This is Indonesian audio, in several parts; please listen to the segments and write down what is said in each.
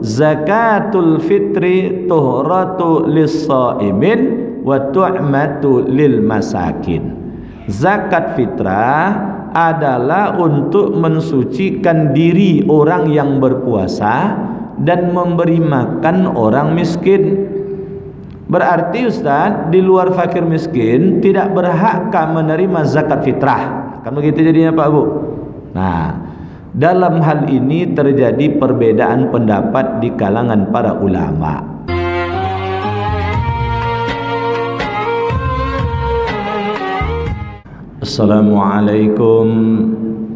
zakatul fitri tuhratu lis-shaimin wa tu'matu lil masakin. Zakat fitrah adalah untuk mensucikan diri orang yang berpuasa dan memberi makan orang miskin. Berarti Ustaz, di luar fakir miskin tidak berhakkah menerima zakat fitrah. Kan begitu jadinya Pak Bu. Nah, dalam hal ini terjadi perbedaan pendapat di kalangan para ulama. Assalamualaikum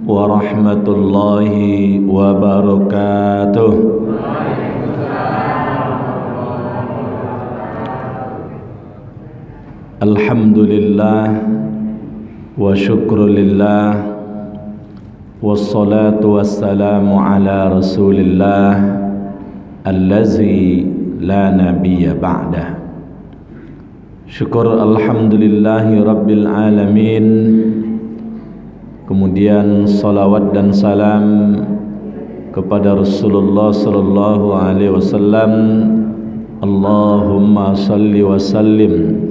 warahmatullahi wabarakatuh. Alhamdulillah wa syukrulillah wassalatu wassalamu ala rasulillah allazi la nabiyya ba'dah. Syukur alhamdulillahi rabbil alamin. Kemudian salawat dan salam kepada Rasulullah sallallahu alaihi wasallam. Allahumma salli wa sallim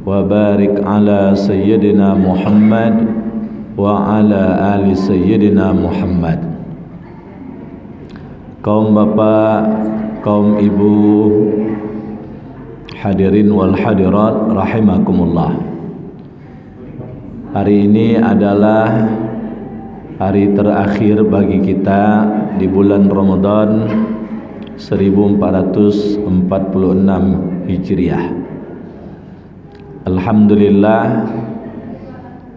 wa barik ala sayyidina Muhammad wa ala ali sayyidina Muhammad. Kaum bapak, kaum ibu, hadirin wal hadirat rahimakumullah. Hari ini adalah hari terakhir bagi kita di bulan Ramadan 1446 Hijriah. Alhamdulillah,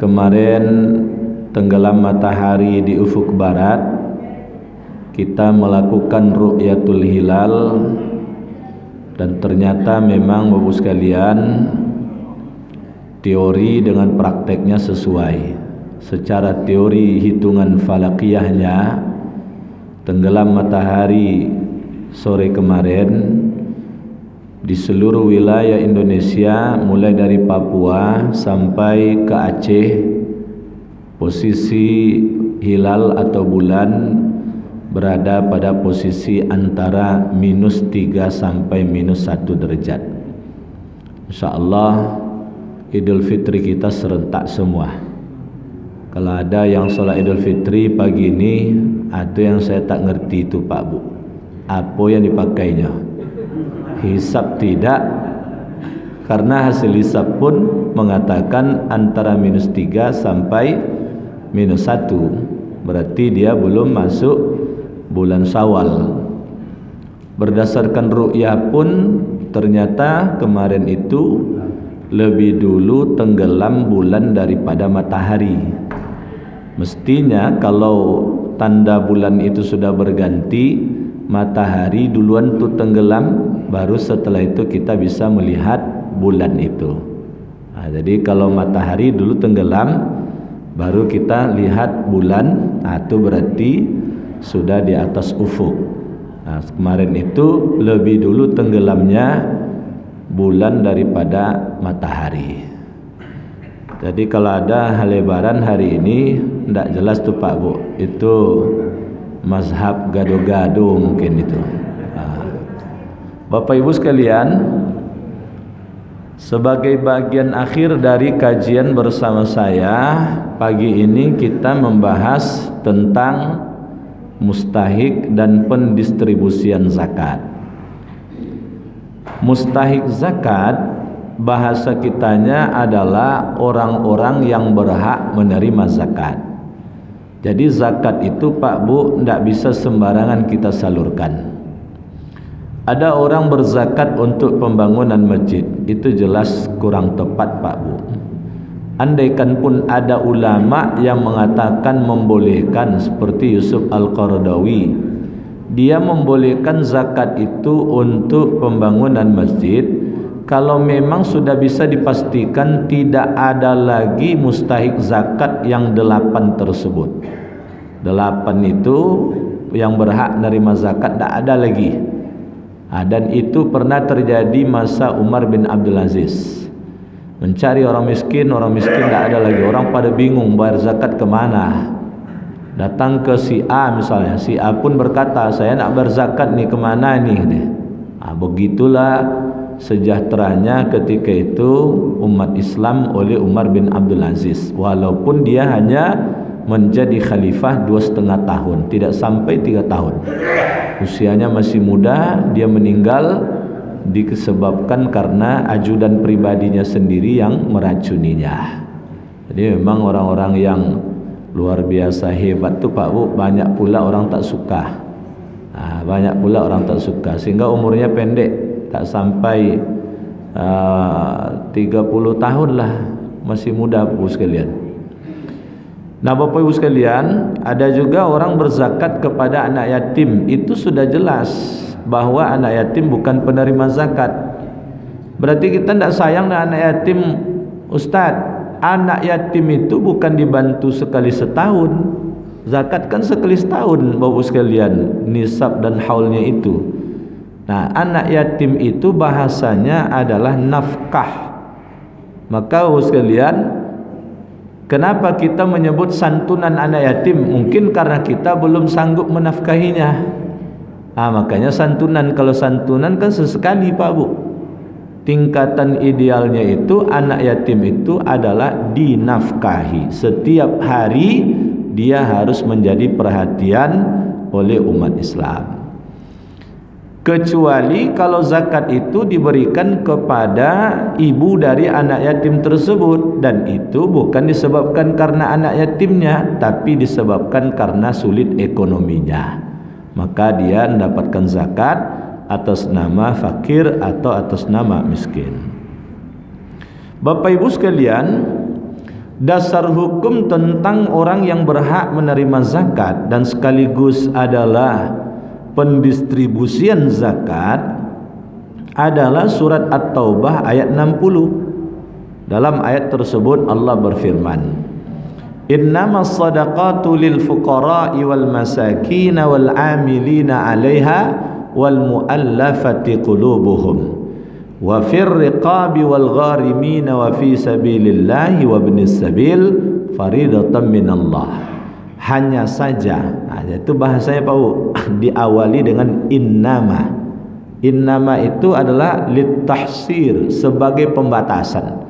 kemarin tenggelam matahari di ufuk barat, kita melakukan ru'yatul hilal, dan ternyata memang Bapak sekalian, teori dengan prakteknya sesuai. Secara teori hitungan falakiyahnya, tenggelam matahari sore kemarin di seluruh wilayah Indonesia, mulai dari Papua sampai ke Aceh, posisi hilal atau bulan berada pada posisi antara -3 sampai -1 derajat. InsyaAllah Idul Fitri kita serentak semua. Kalau ada yang sholat Idul Fitri pagi ini, ada yang saya tak ngerti itu Pak Bu, apa yang dipakainya. Hisab tidak, karena hasil hisab pun mengatakan antara -3 sampai -1, berarti dia belum masuk bulan Syawal. Berdasarkan ru'yah pun ternyata kemarin itu lebih dulu tenggelam bulan daripada matahari. Mestinya kalau tanda bulan itu sudah berganti, matahari duluan tuh tenggelam, baru setelah itu kita bisa melihat bulan itu. Nah, jadi kalau matahari dulu tenggelam, baru kita lihat bulan, nah, itu berarti sudah di atas ufuk. Nah, kemarin itu lebih dulu tenggelamnya bulan daripada matahari. Jadi kalau ada hal lebaran hari ini, tidak jelas tuh Pak Bu, itu mazhab gado-gado mungkin itu. Bapak Ibu sekalian, sebagai bagian akhir dari kajian bersama saya, pagi ini kita membahas tentang mustahik dan pendistribusian zakat. Mustahik zakat, bahasa kitanya adalah orang-orang yang berhak menerima zakat. Jadi zakat itu Pak Bu tidak bisa sembarangan kita salurkan. Ada orang berzakat untuk pembangunan masjid, itu jelas kurang tepat Pak Bu. Andaikan pun ada ulama yang mengatakan membolehkan, seperti Yusuf Al-Qaradawi, dia membolehkan zakat itu untuk pembangunan masjid kalau memang sudah bisa dipastikan tidak ada lagi mustahik zakat yang 8 tersebut. 8 itu yang berhak menerima zakat tidak ada lagi. Dan itu pernah terjadi masa Umar bin Abdul Aziz. Mencari orang miskin tidak ada lagi. Orang pada bingung bayar zakat kemana. Datang ke si A misalnya, si A pun berkata, saya nak berzakat nih, kemana nih? Begitulah sejahteranya ketika itu umat Islam oleh Umar bin Abdul Aziz, walaupun dia hanya menjadi khalifah 2,5 tahun, tidak sampai 3 tahun. Usianya masih muda, dia meninggal disebabkan karena ajudan pribadinya sendiri yang meracuninya. Jadi memang orang-orang yang luar biasa hebat tuh Pak Bu, banyak pula orang tak suka. Banyak pula orang tak suka, sehingga umurnya pendek, tak sampai 30 tahun lah, masih muda Bu sekalian. Nah Bapak Ibu sekalian, ada juga orang berzakat kepada anak yatim. Itu sudah jelas bahwa anak yatim bukan penerima zakat. Berarti kita tidak sayang dengan anak yatim, Ustadz. Anak yatim itu bukan dibantu sekali setahun. Zakat kan sekali setahun Bapak sekalian, nisab dan haulnya itu. Nah anak yatim itu bahasanya adalah nafkah. Maka Bapak sekalian, kenapa kita menyebut santunan anak yatim? Mungkin karena kita belum sanggup menafkahinya. Makanya santunan. Kalau santunan kan sesekali Pak Bu. Tingkatan idealnya itu anak yatim itu adalah dinafkahi. Setiap hari dia harus menjadi perhatian oleh umat Islam. Kecuali kalau zakat itu diberikan kepada ibu dari anak yatim tersebut, dan itu bukan disebabkan karena anak yatimnya, tapi disebabkan karena sulit ekonominya. Maka dia mendapatkan zakat atas nama fakir atau atas nama miskin. Bapak Ibu sekalian, dasar hukum tentang orang yang berhak menerima zakat dan sekaligus adalah pendistribusian zakat adalah surat At-Taubah ayat 60. Dalam ayat tersebut Allah berfirman, innamas sadaqatu lil fuqara'i wal masakin wal 'amilina 'alaiha wal mu'allafati qulubuhum wa fir riqabi wal gharimin wa fi sabilillahi wa ibnis sabil faridatan minallah. Hanya saja, itu bahasanya Pak Bu, diawali dengan innama. Innama itu adalah litahsir, sebagai pembatasan.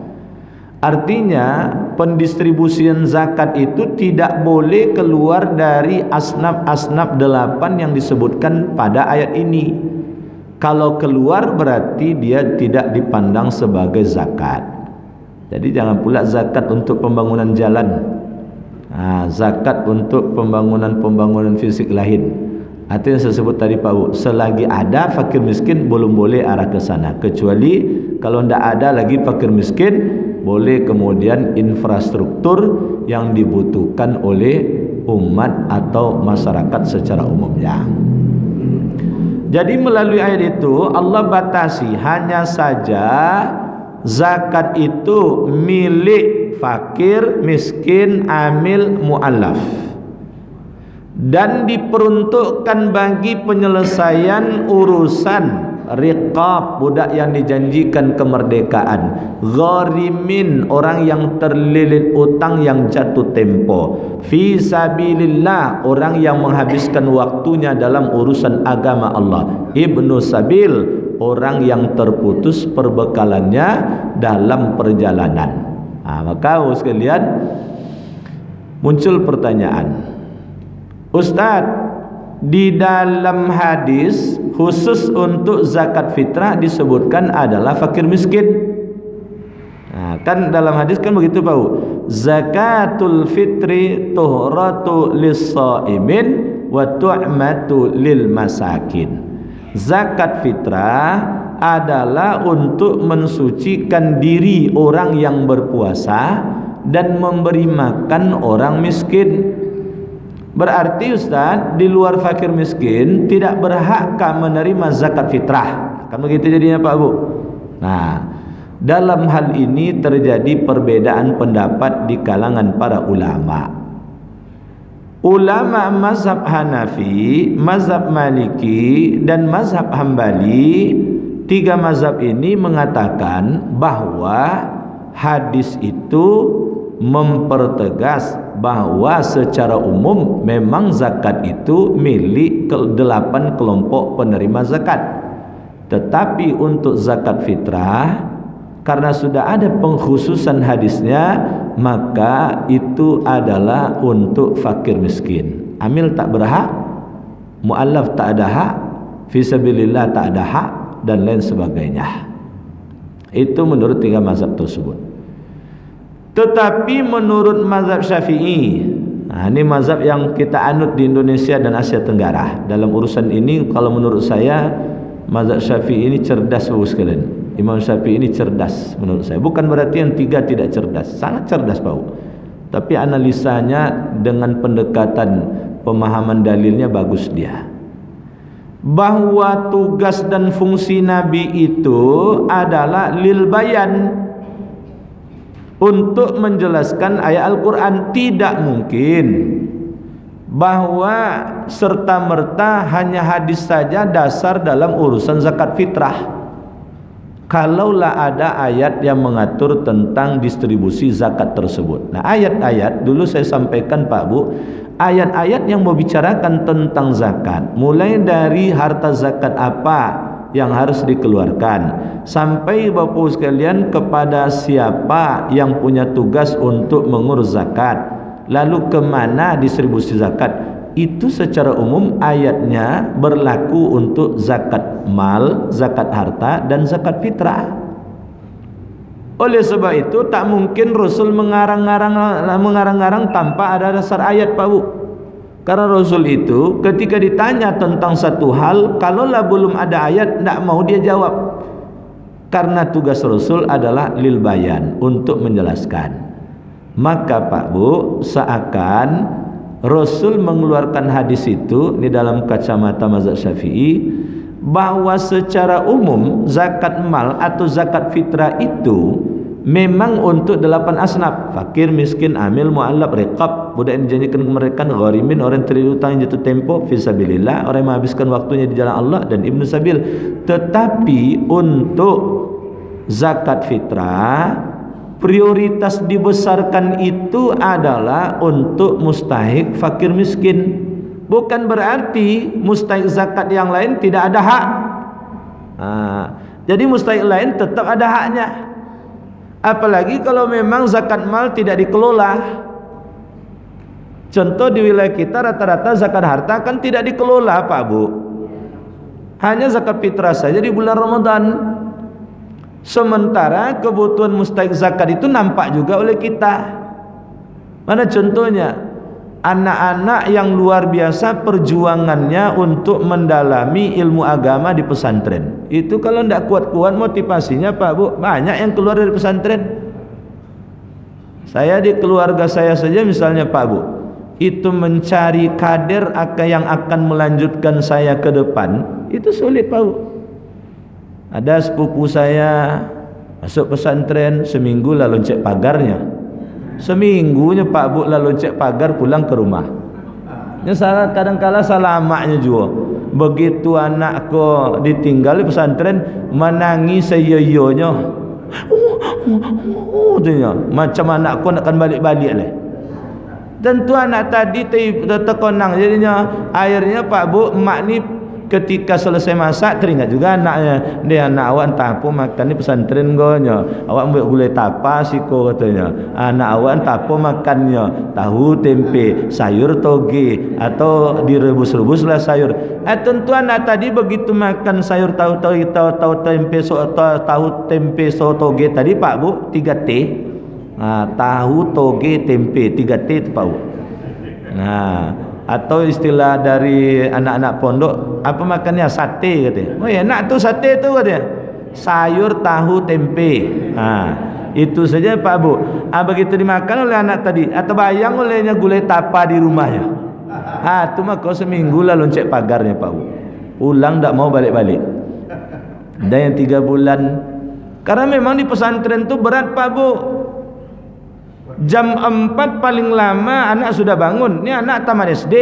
Artinya pendistribusian zakat itu tidak boleh keluar dari asnaf-asnaf 8 yang disebutkan pada ayat ini. Kalau keluar berarti dia tidak dipandang sebagai zakat. Jadi jangan pula zakat untuk pembangunan jalan, zakat untuk pembangunan fisik lain. Itu yang saya sebut tadi Pak Bu, selagi ada fakir miskin belum boleh arah ke sana. Kecuali kalau tidak ada lagi fakir miskin, boleh kemudian infrastruktur yang dibutuhkan oleh umat atau masyarakat secara umumnya. Jadi melalui ayat itu Allah batasi, hanya saja zakat itu milik fakir, miskin, amil, mu'allaf, dan diperuntukkan bagi penyelesaian urusan riqab, budak yang dijanjikan kemerdekaan, gharimin, orang yang terlilit utang yang jatuh tempo, fi sabilillah, orang yang menghabiskan waktunya dalam urusan agama Allah, ibnu sabil, orang yang terputus perbekalannya dalam perjalanan. Maka sekalian muncul pertanyaan, Ustadz, di dalam hadis khusus untuk zakat fitrah disebutkan adalah fakir miskin. Kan dalam hadis kan begitu Pak, zakatul fitri tuhratu lis-shaimin wa tu'matu lil masakin. Zakat fitrah adalah untuk mensucikan diri orang yang berpuasa dan memberi makan orang miskin. Berarti Ustaz, di luar fakir miskin tidak berhakkah menerima zakat fitrah? Kan begitu jadinya Pak Bu. Nah, dalam hal ini terjadi perbedaan pendapat di kalangan para ulama. Ulama mazhab Hanafi, mazhab Maliki, dan mazhab Hambali, 3 mazhab ini mengatakan bahwa hadis itu mempertegas bahwa secara umum memang zakat itu milik 8 kelompok penerima zakat. Tetapi untuk zakat fitrah, karena sudah ada pengkhususan hadisnya, maka itu adalah untuk fakir miskin. Amil tak berhak, mu'allaf tak ada hak, fisabilillah tak ada hak, dan lain sebagainya. Itu menurut 3 mazhab tersebut. Tetapi menurut mazhab Syafi'i, nah ini mazhab yang kita anut di Indonesia dan Asia Tenggara. Dalam urusan ini, kalau menurut saya, mazhab Syafi'i ini cerdas bagus sekalian. Imam Syafi'i ini cerdas menurut saya. Bukan berarti yang 3 tidak cerdas, sangat cerdas Pak. Tapi analisanya dengan pendekatan pemahaman dalilnya bagus dia. Bahwa tugas dan fungsi Nabi itu adalah lil bayan, untuk menjelaskan ayat Al-Quran. Tidak mungkin bahwa serta-merta hanya hadis saja dasar dalam urusan zakat fitrah. Kalaulah ada ayat yang mengatur tentang distribusi zakat tersebut. Nah, ayat-ayat dulu saya sampaikan Pak Bu, ayat-ayat yang membicarakan tentang zakat, mulai dari harta zakat apa yang harus dikeluarkan, sampai Bapak sekalian kepada siapa yang punya tugas untuk mengurus zakat, lalu kemana distribusi zakat. Itu secara umum ayatnya berlaku untuk zakat mal, zakat harta, dan zakat fitrah. Oleh sebab itu tak mungkin Rasul mengarang-arang tanpa ada dasar ayat Pak Bu. Karena Rasul itu ketika ditanya tentang satu hal, kalaulah belum ada ayat, tidak mau dia jawab. Karena tugas Rasul adalah lil bayan, untuk menjelaskan. Maka Pak Bu, seakan Rasul mengeluarkan hadis itu, ini dalam kacamata mazhab Syafi'i, bahwa secara umum zakat mal atau zakat fitrah itu memang untuk 8 asnaf: fakir, miskin, amil, mu'allaf, riqab, budak yang dijanjikan kemerdekaan, gharimin, orang yang terlilit utang jatuh tempo, fisabilillah, orang yang menghabiskan waktunya di jalan Allah, dan ibnu sabil. Tetapi untuk zakat fitrah, prioritas dibesarkan itu adalah untuk mustahik fakir miskin. Bukan berarti mustahik zakat yang lain tidak ada hak. Jadi mustahik lain tetap ada haknya. Apalagi kalau memang zakat mal tidak dikelola. Contoh di wilayah kita rata-rata zakat harta kan tidak dikelola Pak Bu. Hanya zakat fitrah saja di bulan Ramadan. Sementara kebutuhan mustahik zakat itu nampak juga oleh kita. Mana contohnya? Anak-anak yang luar biasa perjuangannya untuk mendalami ilmu agama di pesantren. Itu kalau tidak kuat-kuat motivasinya Pak Bu, banyak yang keluar dari pesantren. Saya di keluarga saya saja misalnya Pak Bu, itu mencari kader yang akan melanjutkan saya ke depan, itu sulit Pak Bu. Ada sepupu saya masuk pesantren, seminggu lah loncek pagarnya. Seminggunya Pak Bu lah loncek pagar pulang ke rumah. Kadang-kala salah maknya juga. Begitu anakku ditinggal di pesantren, menangis seyoyonya. Macam anakku nak akan balik-balik lah. Tentu anak tadi terkonang, jadinya akhirnya Pak Bu, emak ni ketika selesai masak teringat juga anaknya. Dia, anak awak entah apa makan ni pesantren gonya. Awak ambil gulai tapa siko katanya. Anak awak entah apa makannya. Tahu, tempe, sayur toge, atau direbus-rebus lah sayur. Tentu anak tadi begitu makan sayur tahu tempe toge tadi Pak Bu, 3T. Tahu, toge, tempe, 3T itu Pak Bu. Atau istilah dari anak-anak pondok, apa makannya? Sate katanya. Oh ya, enak tuh sate tuh katanya. Sayur, tahu, tempe. Itu saja Pak Bu. Begitu dimakan oleh anak tadi, atau bayang olehnya gulai tapa di rumahnya. Itu mah kau seminggu lah loncek pagarnya Pak Bu. Pulang tak mau balik-balik. Dan yang 3 bulan. Karena memang di pesantren tuh berat Pak Bu. Jam 4 paling lama anak sudah bangun. Ini anak taman SD.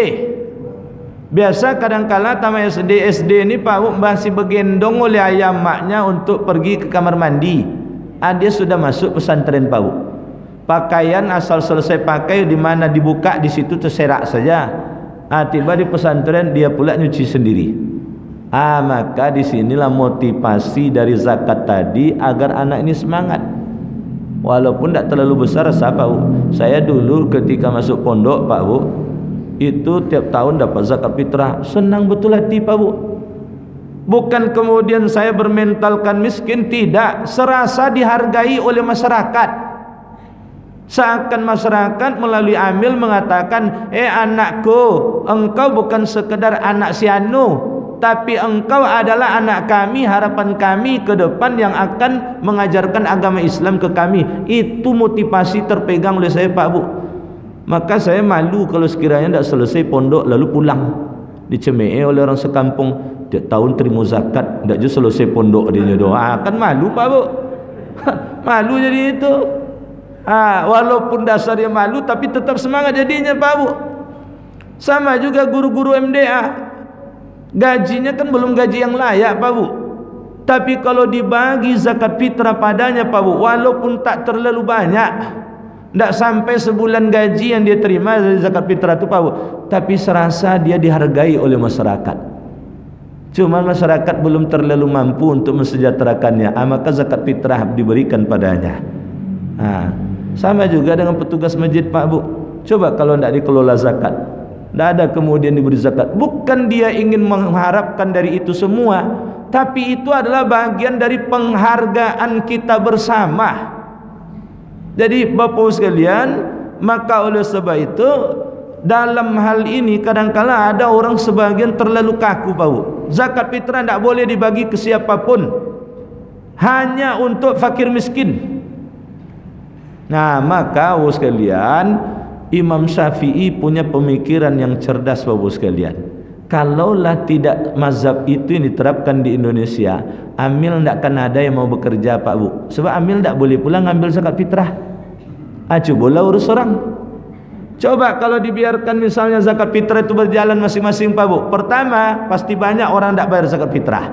Biasa kadang-kala taman SD ini Pak Bu masih bergendong oleh ayah maknya untuk pergi ke kamar mandi. Dia sudah masuk pesantren Pak Bu. Pakaian asal selesai pakai di mana dibuka di situ terserak saja. Tiba di pesantren dia pula nyuci sendiri. Maka disinilah motivasi dari zakat tadi agar anak ini semangat. Walaupun tidak terlalu besar Pak Bu. Saya dulu ketika masuk pondok Pak Bu, itu tiap tahun dapat zakat fitrah. Senang betul hati Pak Bu. Bukan kemudian saya bermentalkan miskin, tidak. Serasa dihargai oleh masyarakat. Seakan masyarakat melalui amil mengatakan, anakku, engkau bukan sekedar anak si anu, tapi engkau adalah anak kami, harapan kami ke depan yang akan mengajarkan agama Islam ke kami. Itu motivasi terpegang oleh saya Pak Bu. Maka saya malu kalau sekiranya tidak selesai pondok lalu pulang, dicemee oleh orang sekampung. Tiap tahun terima zakat, tidak juga selesai pondok dia doa. Kan malu Pak Bu. Malu jadi itu. Walaupun dasarnya malu tapi tetap semangat jadinya Pak Bu. Sama juga guru-guru MDA, gajinya kan belum gaji yang layak Pak Bu, tapi kalau dibagi zakat fitrah padanya Pak Bu, walaupun tak terlalu banyak, tidak sampai sebulan gaji yang dia terima dari zakat fitrah itu Pak Bu, tapi serasa dia dihargai oleh masyarakat. Cuma masyarakat belum terlalu mampu untuk mensejahterakannya, maka zakat fitrah diberikan padanya. Sama juga dengan petugas masjid Pak Bu. Coba kalau tidak dikelola zakat, tidak ada kemudian diberi zakat. Bukan dia ingin mengharapkan dari itu semua, tapi itu adalah bagian dari penghargaan kita bersama. Jadi Bapak sekalian, maka oleh sebab itu dalam hal ini kadang-kala ada orang sebagian terlalu kaku Pak Bu. Zakat fitrah tidak boleh dibagi ke siapapun, hanya untuk fakir miskin. Maka Bapak sekalian, Imam Syafi'i punya pemikiran yang cerdas Bapak sekalian. Kalaulah tidak mazhab itu yang diterapkan di Indonesia, amil tidak akan ada yang mau bekerja Pak Bu. Sebab amil tidak boleh pula ngambil zakat fitrah. Cobalah urus orang. Coba kalau dibiarkan misalnya zakat fitrah itu berjalan masing-masing Pak Bu. Pertama, pasti banyak orang tidak bayar zakat fitrah.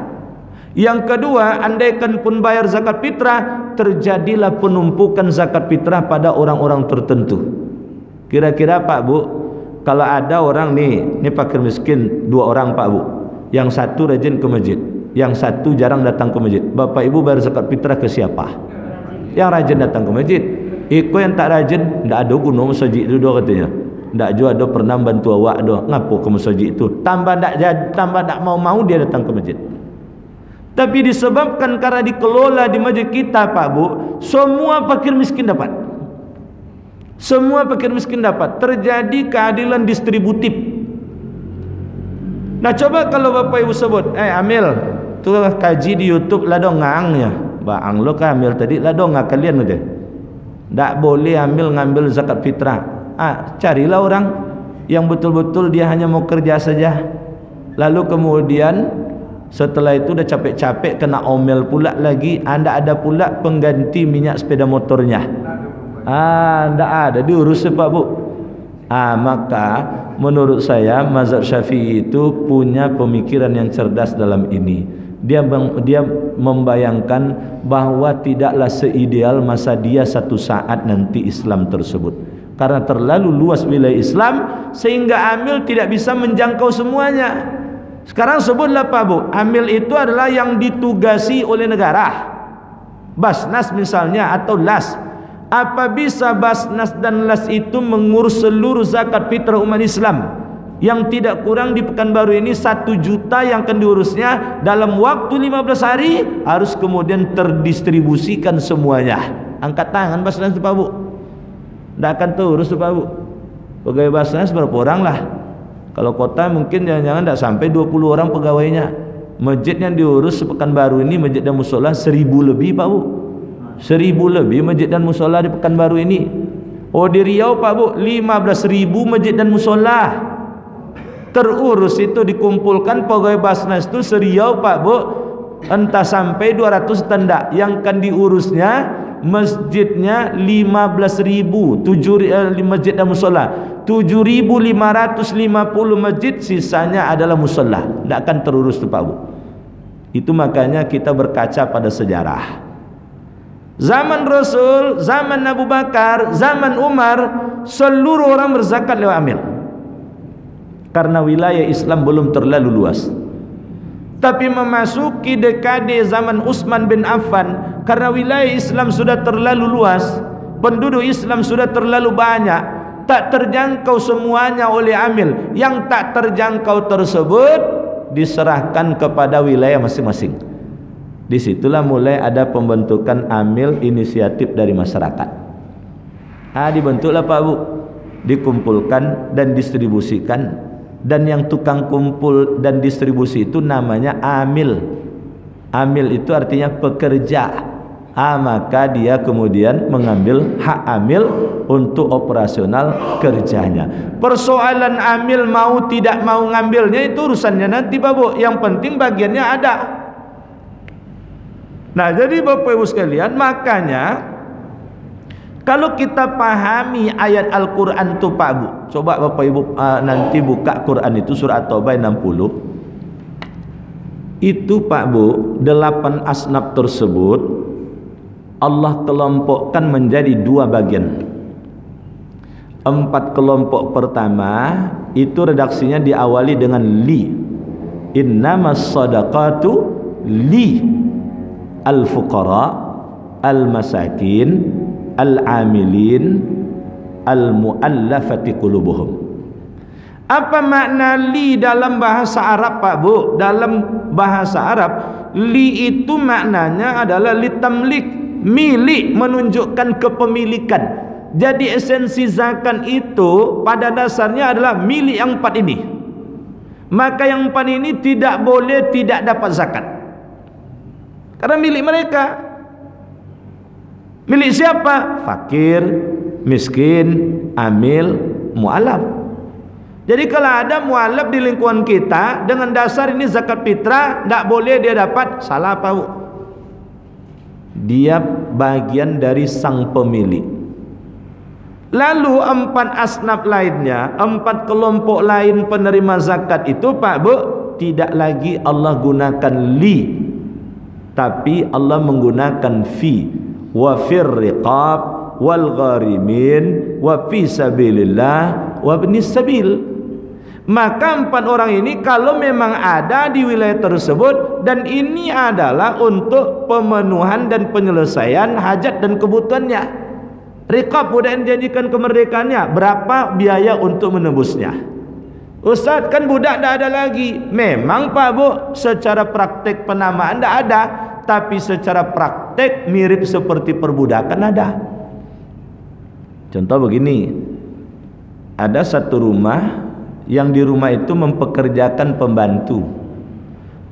Yang kedua, andaikan pun bayar zakat fitrah, terjadilah penumpukan zakat fitrah pada orang-orang tertentu. Kira-kira Pak Bu, kalau ada orang ini fakir miskin 2 orang Pak Bu, yang satu rajin ke masjid, yang satu jarang datang ke masjid, Bapak Ibu bayar zakat fitrah ke siapa? Yang rajin datang ke masjid. Yang tak rajin, tidak ada guna masjid itu katanya. Tak juga ada pernah bantu awak doh. Ngapo ke masjid itu? Tambah tak mau dia datang ke masjid. Tapi disebabkan karena dikelola di masjid kita Pak Bu, semua fakir miskin dapat. Semua fakir miskin dapat. Terjadi keadilan distributif. Nah coba kalau Bapak Ibu sebut, amil tu kaji di YouTube lah dong ngangnya. Bang lo kan amil tadi lah dong kalian gitu. Tak boleh ambil ngambil zakat fitrah. Carilah orang yang betul-betul dia hanya mau kerja saja. Lalu kemudian setelah itu dah capek-capek kena omel pula lagi, anda ada pula pengganti minyak sepeda motornya. Tak ada diurus Pak Bu. Maka menurut saya mazhab Syafi'i itu punya pemikiran yang cerdas dalam ini. Dia membayangkan bahwa tidaklah seideal masa dia satu saat nanti Islam tersebut, karena terlalu luas wilayah Islam sehingga amil tidak bisa menjangkau semuanya. Sekarang sebutlah Pak Bu, amil itu adalah yang ditugasi oleh negara, Basnas misalnya atau LAS. Apa bisa Basnas dan LAS itu mengurus seluruh zakat fitrah umat Islam yang tidak kurang di Pekanbaru ini 1 juta yang akan diurusnya dalam waktu 15 hari harus kemudian terdistribusikan semuanya? Angkat tangan Basnas Pak Bu. Tidak akan terurus Pak Bu. Pegawai Basnas berapa orang lah? Kalau kota mungkin jangan-jangan tidak sampai 20 orang pegawainya. Masjid yang diurus Pekanbaru ini, masjid dan musola 1000 lebih Pak Bu. 1000 lebih masjid dan musola di Pekanbaru ini. Di Riau Pak Bu 15.000 masjid dan musola. Terurus itu dikumpulkan pegawai Basnas itu se-Riau Pak Bu, entah sampai 200 tenda. Yang akan diurusnya masjidnya 15.000, 7 masjid dan musola. 7.550 masjid, sisanya adalah musola. Tidak akan terurus tu Pak Bu. Itu makanya kita berkaca pada sejarah. Zaman Rasul, zaman Abu Bakar, zaman Umar, seluruh orang berzakat lewat amil. Karena wilayah Islam belum terlalu luas. Tapi memasuki dekade zaman Utsman bin Affan, karena wilayah Islam sudah terlalu luas, penduduk Islam sudah terlalu banyak, tak terjangkau semuanya oleh amil. Yang tak terjangkau tersebut diserahkan kepada wilayah masing-masing. Disitulah mulai ada pembentukan amil inisiatif dari masyarakat. Dibentuklah Pak Bu, dikumpulkan dan distribusikan, dan yang tukang kumpul dan distribusi itu namanya amil. Amil itu artinya pekerja. Maka dia kemudian mengambil hak amil untuk operasional kerjanya. Persoalan amil mau tidak mau ngambilnya itu urusannya nanti Pak Bu. Yang penting bagiannya ada. Nah, jadi Bapak Ibu sekalian, makanya kalau kita pahami ayat Al-Quran itu Pak Bu, coba Bapak Ibu nanti buka Quran itu surah At-Taubah 60. Itu Pak Bu, 8 asnaf tersebut Allah kelompokkan menjadi 2 bagian. 4 kelompok pertama itu redaksinya diawali dengan li. Innamas shadaqatu li al-fuqara al-masakin al-amilin al-mu'allafati qulubuhum. Apa makna li dalam bahasa Arab Pak Bu? Dalam bahasa Arab, li itu maknanya adalah litamlik, milik, menunjukkan kepemilikan. Jadi esensi zakat itu pada dasarnya adalah milik yang 4 ini. Maka yang 4 ini tidak boleh tidak dapat zakat, karena milik mereka. Milik siapa? Fakir, miskin, amil, mu'alaf. Jadi kalau ada mu'alaf di lingkungan kita dengan dasar ini zakat fitrah, tidak boleh dia dapat. Salah Pak Bu. Dia bagian dari sang pemilik. Lalu 4 asnaf lainnya, 4 kelompok lain penerima zakat itu Pak Bu, tidak lagi Allah gunakan li, tapi Allah menggunakan fi. Wa fir riqab wal gharimin wa fi sabilillah wa ibnis sabil. Maka 4 orang ini kalau memang ada di wilayah tersebut, dan ini adalah untuk pemenuhan dan penyelesaian hajat dan kebutuhannya. Riqab, budak yang dijanjikan kemerdekaannya, berapa biaya untuk menebusnya? Ustaz, kan budak tidak ada lagi. Memang Pak Bu, secara praktek penamaan tidak ada, tapi secara praktek mirip seperti perbudakan ada. Contoh begini, ada satu rumah yang di rumah itu mempekerjakan pembantu.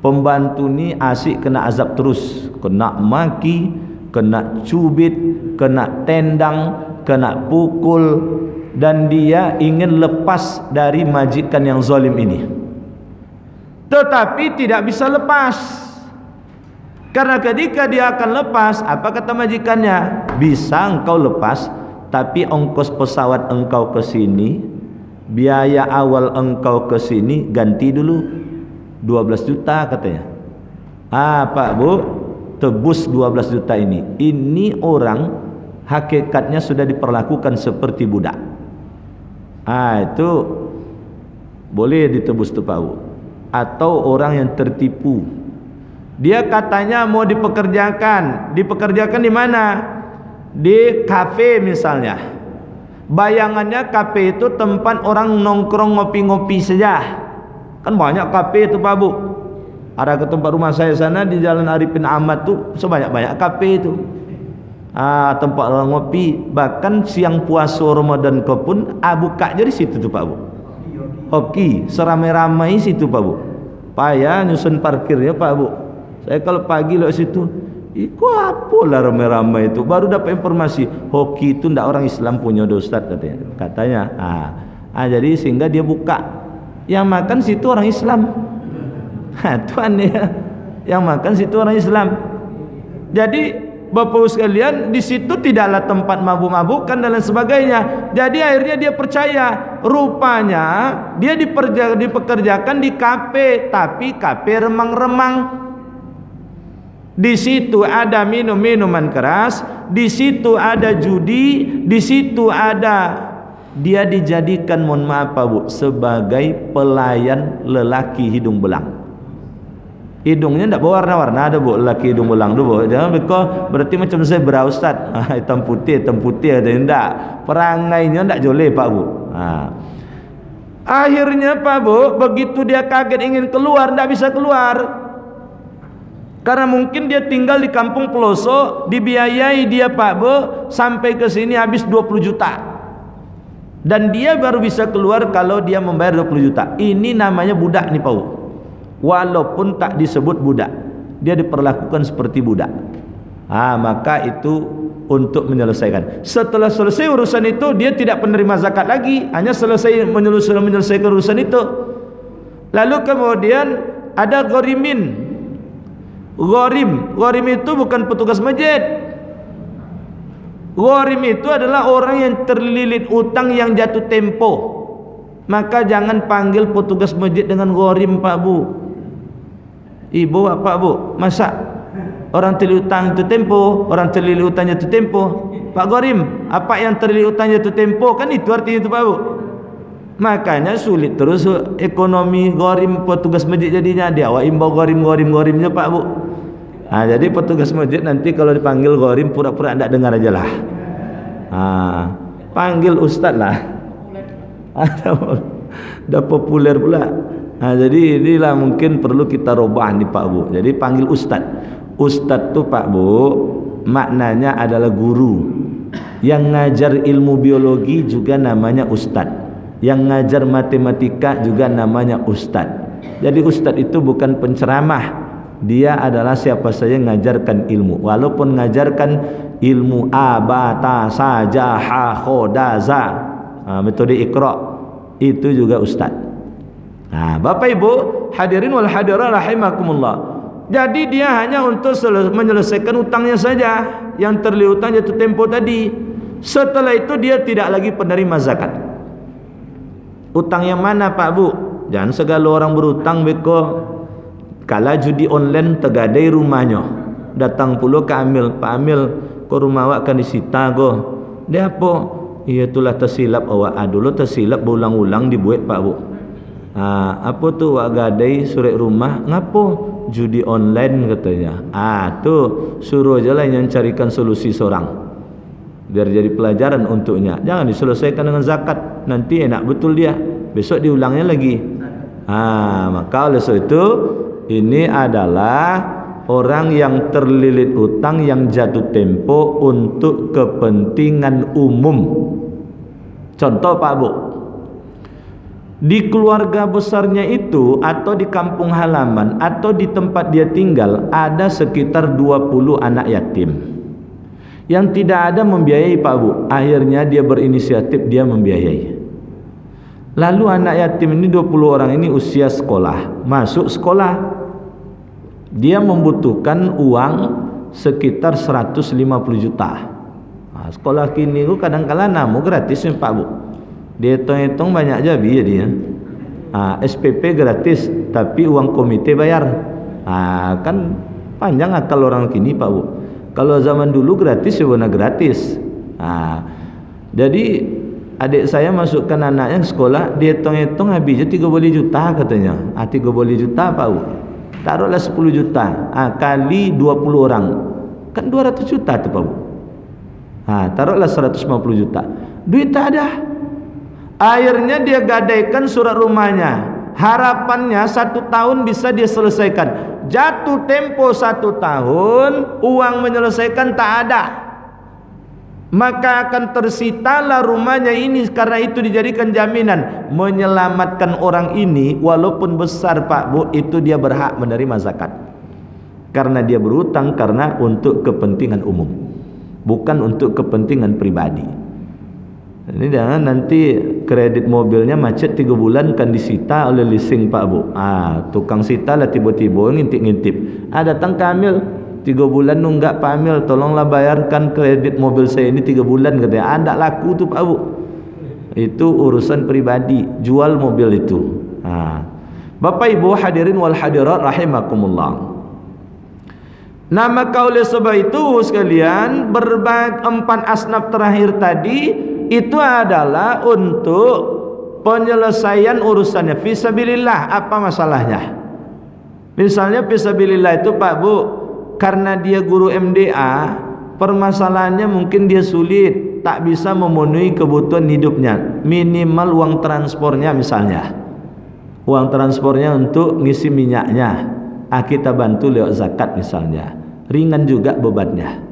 Pembantu ini asik kena azab terus, kena maki, kena cubit, kena tendang, kena pukul, dan dia ingin lepas dari majikan yang zalim ini. Tetapi tidak bisa lepas. Karena ketika dia akan lepas, apa kata majikannya? Bisa engkau lepas, tapi ongkos pesawat engkau ke sini, biaya awal engkau ke sini ganti dulu 12 juta katanya. Pak Bu, tebus 12 juta ini. Ini orang hakikatnya sudah diperlakukan seperti budak. Itu boleh ditebus tuh Pak Bu. Atau orang yang tertipu, dia katanya mau dipekerjakan di mana? Di kafe misalnya. Bayangannya kafe itu tempat orang nongkrong ngopi-ngopi saja. Kan banyak kafe itu Pak Bu. Ada ke tempat rumah saya sana di Jalan Arifin Ahmad tuh sebanyak-banyak kafe itu. Tempat orang ngopi. Bahkan siang puasa Ramadan kau pun buka jadi situ tuh Pak Bu. Hoki seramai-ramai situ Pak Bu. Payah nyusun parkirnya Pak Bu. Saya kalau pagi lewat situ, kok apalah ramai-ramai itu. Baru dapat informasi, hoki itu ndak orang Islam punya Ustaz katanya. Jadi sehingga dia buka. Yang makan situ orang Islam. Tuan ya. Yang makan situ orang Islam. Jadi Bapak sekalian, di situ tidaklah tempat mabuk-mabukan dan lain sebagainya. Jadi akhirnya dia percaya, rupanya dia dipekerjakan di kafe, tapi kafe remang-remang. Di situ ada minum minuman keras, di situ ada judi, di situ ada, dia dijadikan, mohon maaf Pak Bu, sebagai pelayan lelaki hidung belang. Hidungnya tidak berwarna-warna, ada Bu lelaki hidung belang tu Bu. Jangan berarti macam saya beraustad, hitam putih ada tidak. Perangainya tidak joleh Pak Bu. Akhirnya Pak Bu, begitu dia kaget ingin keluar, tidak bisa keluar. Karena mungkin dia tinggal di kampung pelosok, dibiayai dia Pak Bu sampai ke sini habis 20 juta. Dan dia baru bisa keluar kalau dia membayar 20 juta. Ini namanya budak nih Pak Bu. Walaupun tak disebut budak, dia diperlakukan seperti budak. Maka itu untuk menyelesaikan. Setelah selesai urusan itu, dia tidak penerima zakat lagi, hanya selesai menyelesaikan urusan itu. Lalu kemudian ada ghorimin. Ghorim itu bukan petugas masjid. Ghorim itu adalah orang yang terlilit utang yang jatuh tempo. Maka jangan panggil petugas masjid dengan ghorim Pak Bu. Ibu apa Bu? Masa orang terlilit utang itu tempo, orang terlilit utang jatuh tempo. Pak Ghorim, apa yang terlilit utang jatuh tempo? Kan itu artinya itu Pak Bu. Makanya sulit terus ekonomi ghorim petugas masjid jadinya. Dia imbau ghorimnya Pak Bu. Jadi petugas masjid nanti kalau dipanggil ghorim pura-pura tidak dengar aja lah. Panggil ustaz lah. Dah populer pula. Jadi inilah mungkin perlu kita robah nih Pak Bu. Jadi panggil ustaz. Ustaz tu Pak Bu maknanya adalah guru. Yang ngajar ilmu biologi juga namanya ustaz. Yang ngajar matematika juga namanya ustaz. Jadi ustaz itu bukan penceramah. Dia adalah siapa saja yang ngajarkan ilmu. Walaupun ngajarkan ilmu a, ba, ta, sa, ja, ha, kho, da, za, metode Iqra, itu juga ustaz. Bapak Ibu hadirin wal hadirat rahimakumullah. Jadi dia hanya untuk menyelesaikan utangnya saja yang terlilit utang jatuh tempo tadi. Setelah itu dia tidak lagi penerima zakat. Utang yang mana Pak Bu? Jangan segala orang berutang beko. Kala judi online tegadai rumahnya, datang pula ke Amil, Pak Amil, ko rumah awak kan disita go. Dia apa? Iya itulah tersilap awak. Dulu tersilap berulang-ulang dibuat Pak Bu. Apa tu awak gadai surat rumah? Ngapo? Judi online katanya. Tu suruh aja lah yang carikan solusi seorang, biar jadi pelajaran untuknya. Jangan diselesaikan dengan zakat, nanti enak betul dia, besok diulangnya lagi. Maka oleh sebab itu ini adalah orang yang terlilit utang yang jatuh tempo untuk kepentingan umum. Contoh Pak Bu, di keluarga besarnya itu atau di kampung halaman atau di tempat dia tinggal ada sekitar 20 anak yatim yang tidak ada membiayai Pak Bu. Akhirnya dia berinisiatif, dia membiayai. Lalu anak yatim ini 20 orang ini usia sekolah, masuk sekolah. Dia membutuhkan uang sekitar 150 juta. Sekolah kini itu kadang-kala namu gratis nih Pak Bu. Dia hitung-hitung banyak aja biaya dia. SPP gratis tapi uang komite bayar. Kan panjang akal orang kini Pak Bu. Kalau zaman dulu gratis ya benar gratis. Jadi adik saya masukkan anaknya ke sekolah, dia hitung-hitung habisnya 30 juta katanya. 30 juta Pak Bu. Taruhlah 10 juta. Kali 20 orang. Kan 200 juta tu Pak Bu. Taruhlah 150 juta. Duit tak ada. Akhirnya dia gadaikan surat rumahnya. Harapannya 1 tahun bisa dia selesaikan. Jatuh tempo 1 tahun, uang menyelesaikan tak ada. Maka akan tersitalah rumahnya ini. Karena itu dijadikan jaminan menyelamatkan orang ini. Walaupun besar Pak Bu, itu dia berhak menerima zakat. Karena dia berutang karena untuk kepentingan umum, bukan untuk kepentingan pribadi. Ini jangan nanti kredit mobilnya macet 3 bulan kan disita oleh leasing Pak Bu. Tukang sita lah tiba-tiba ngintip-ngintip. Datang ke Amil, 3 bulan nunggak Pak Amil, tolonglah bayarkan kredit mobil saya ini 3 bulan katanya. Tak laku tu Pak Bu. Itu urusan pribadi, jual mobil itu. Bapak Ibu hadirin wal hadirat rahimakumullah. Nah, maka oleh sebab itu sekalian, berbagai 4 asnaf terakhir tadi itu adalah untuk penyelesaian urusannya fisabilillah. Apa masalahnya? Misalnya fisabilillah itu Pak Bu, karena dia guru MDA, permasalahannya mungkin dia sulit, tak bisa memenuhi kebutuhan hidupnya, minimal uang transportnya misalnya, uang transportnya untuk ngisi minyaknya, kita bantu lewat zakat misalnya, ringan juga bebannya.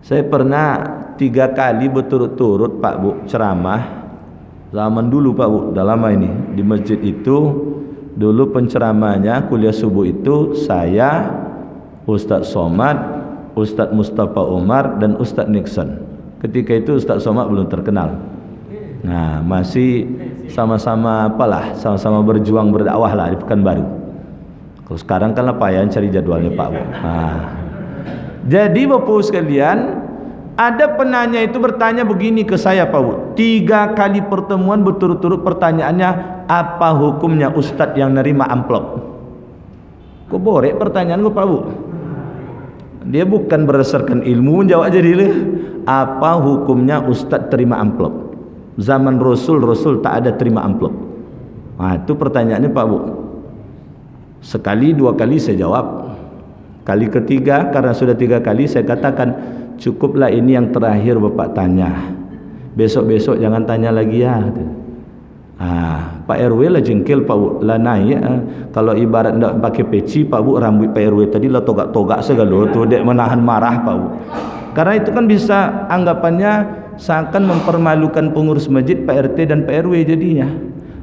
Saya pernah 3 kali berturut-turut Pak Bu ceramah, zaman dulu Pak Bu, dah lama ini, di masjid itu. Dulu penceramahnya kuliah subuh itu saya, Ustadz Somad, Ustadz Mustafa Umar, dan Ustadz Nixon. Ketika itu Ustadz Somad belum terkenal. Nah, masih sama-sama apalah, sama-sama berjuang berdakwah lah di Pekanbaru. Kalau sekarang kan payah cari jadwalnya Pak Bu. Nah, jadi Bapak sekalian, ada penanya itu bertanya begini ke saya Pak Bu, 3 kali pertemuan berturut-turut pertanyaannya, apa hukumnya Ustadz yang nerima amplop? Kok borek pertanyaan gue Pak Bu? Dia bukan berdasarkan ilmu, jawab aja dia. Apa hukumnya Ustadz terima amplop? Zaman Rasul tak ada terima amplop. Nah, itu pertanyaannya Pak Bu. Sekali 2 kali saya jawab. Kali ketiga, karena sudah 3 kali saya katakan, cukuplah ini yang terakhir Bapak tanya. Besok-besok jangan tanya lagi ya. Pak RW lah jengkel Pak Bu, lah naik kalau ibarat ndak pakai peci Pak Bu, rambut Pak RW tadi lah togak-togak segala tu, dek menahan marah Pak Bu. Karena itu kan bisa anggapannya seakan mempermalukan pengurus masjid, Pak RT dan Pak RW jadinya.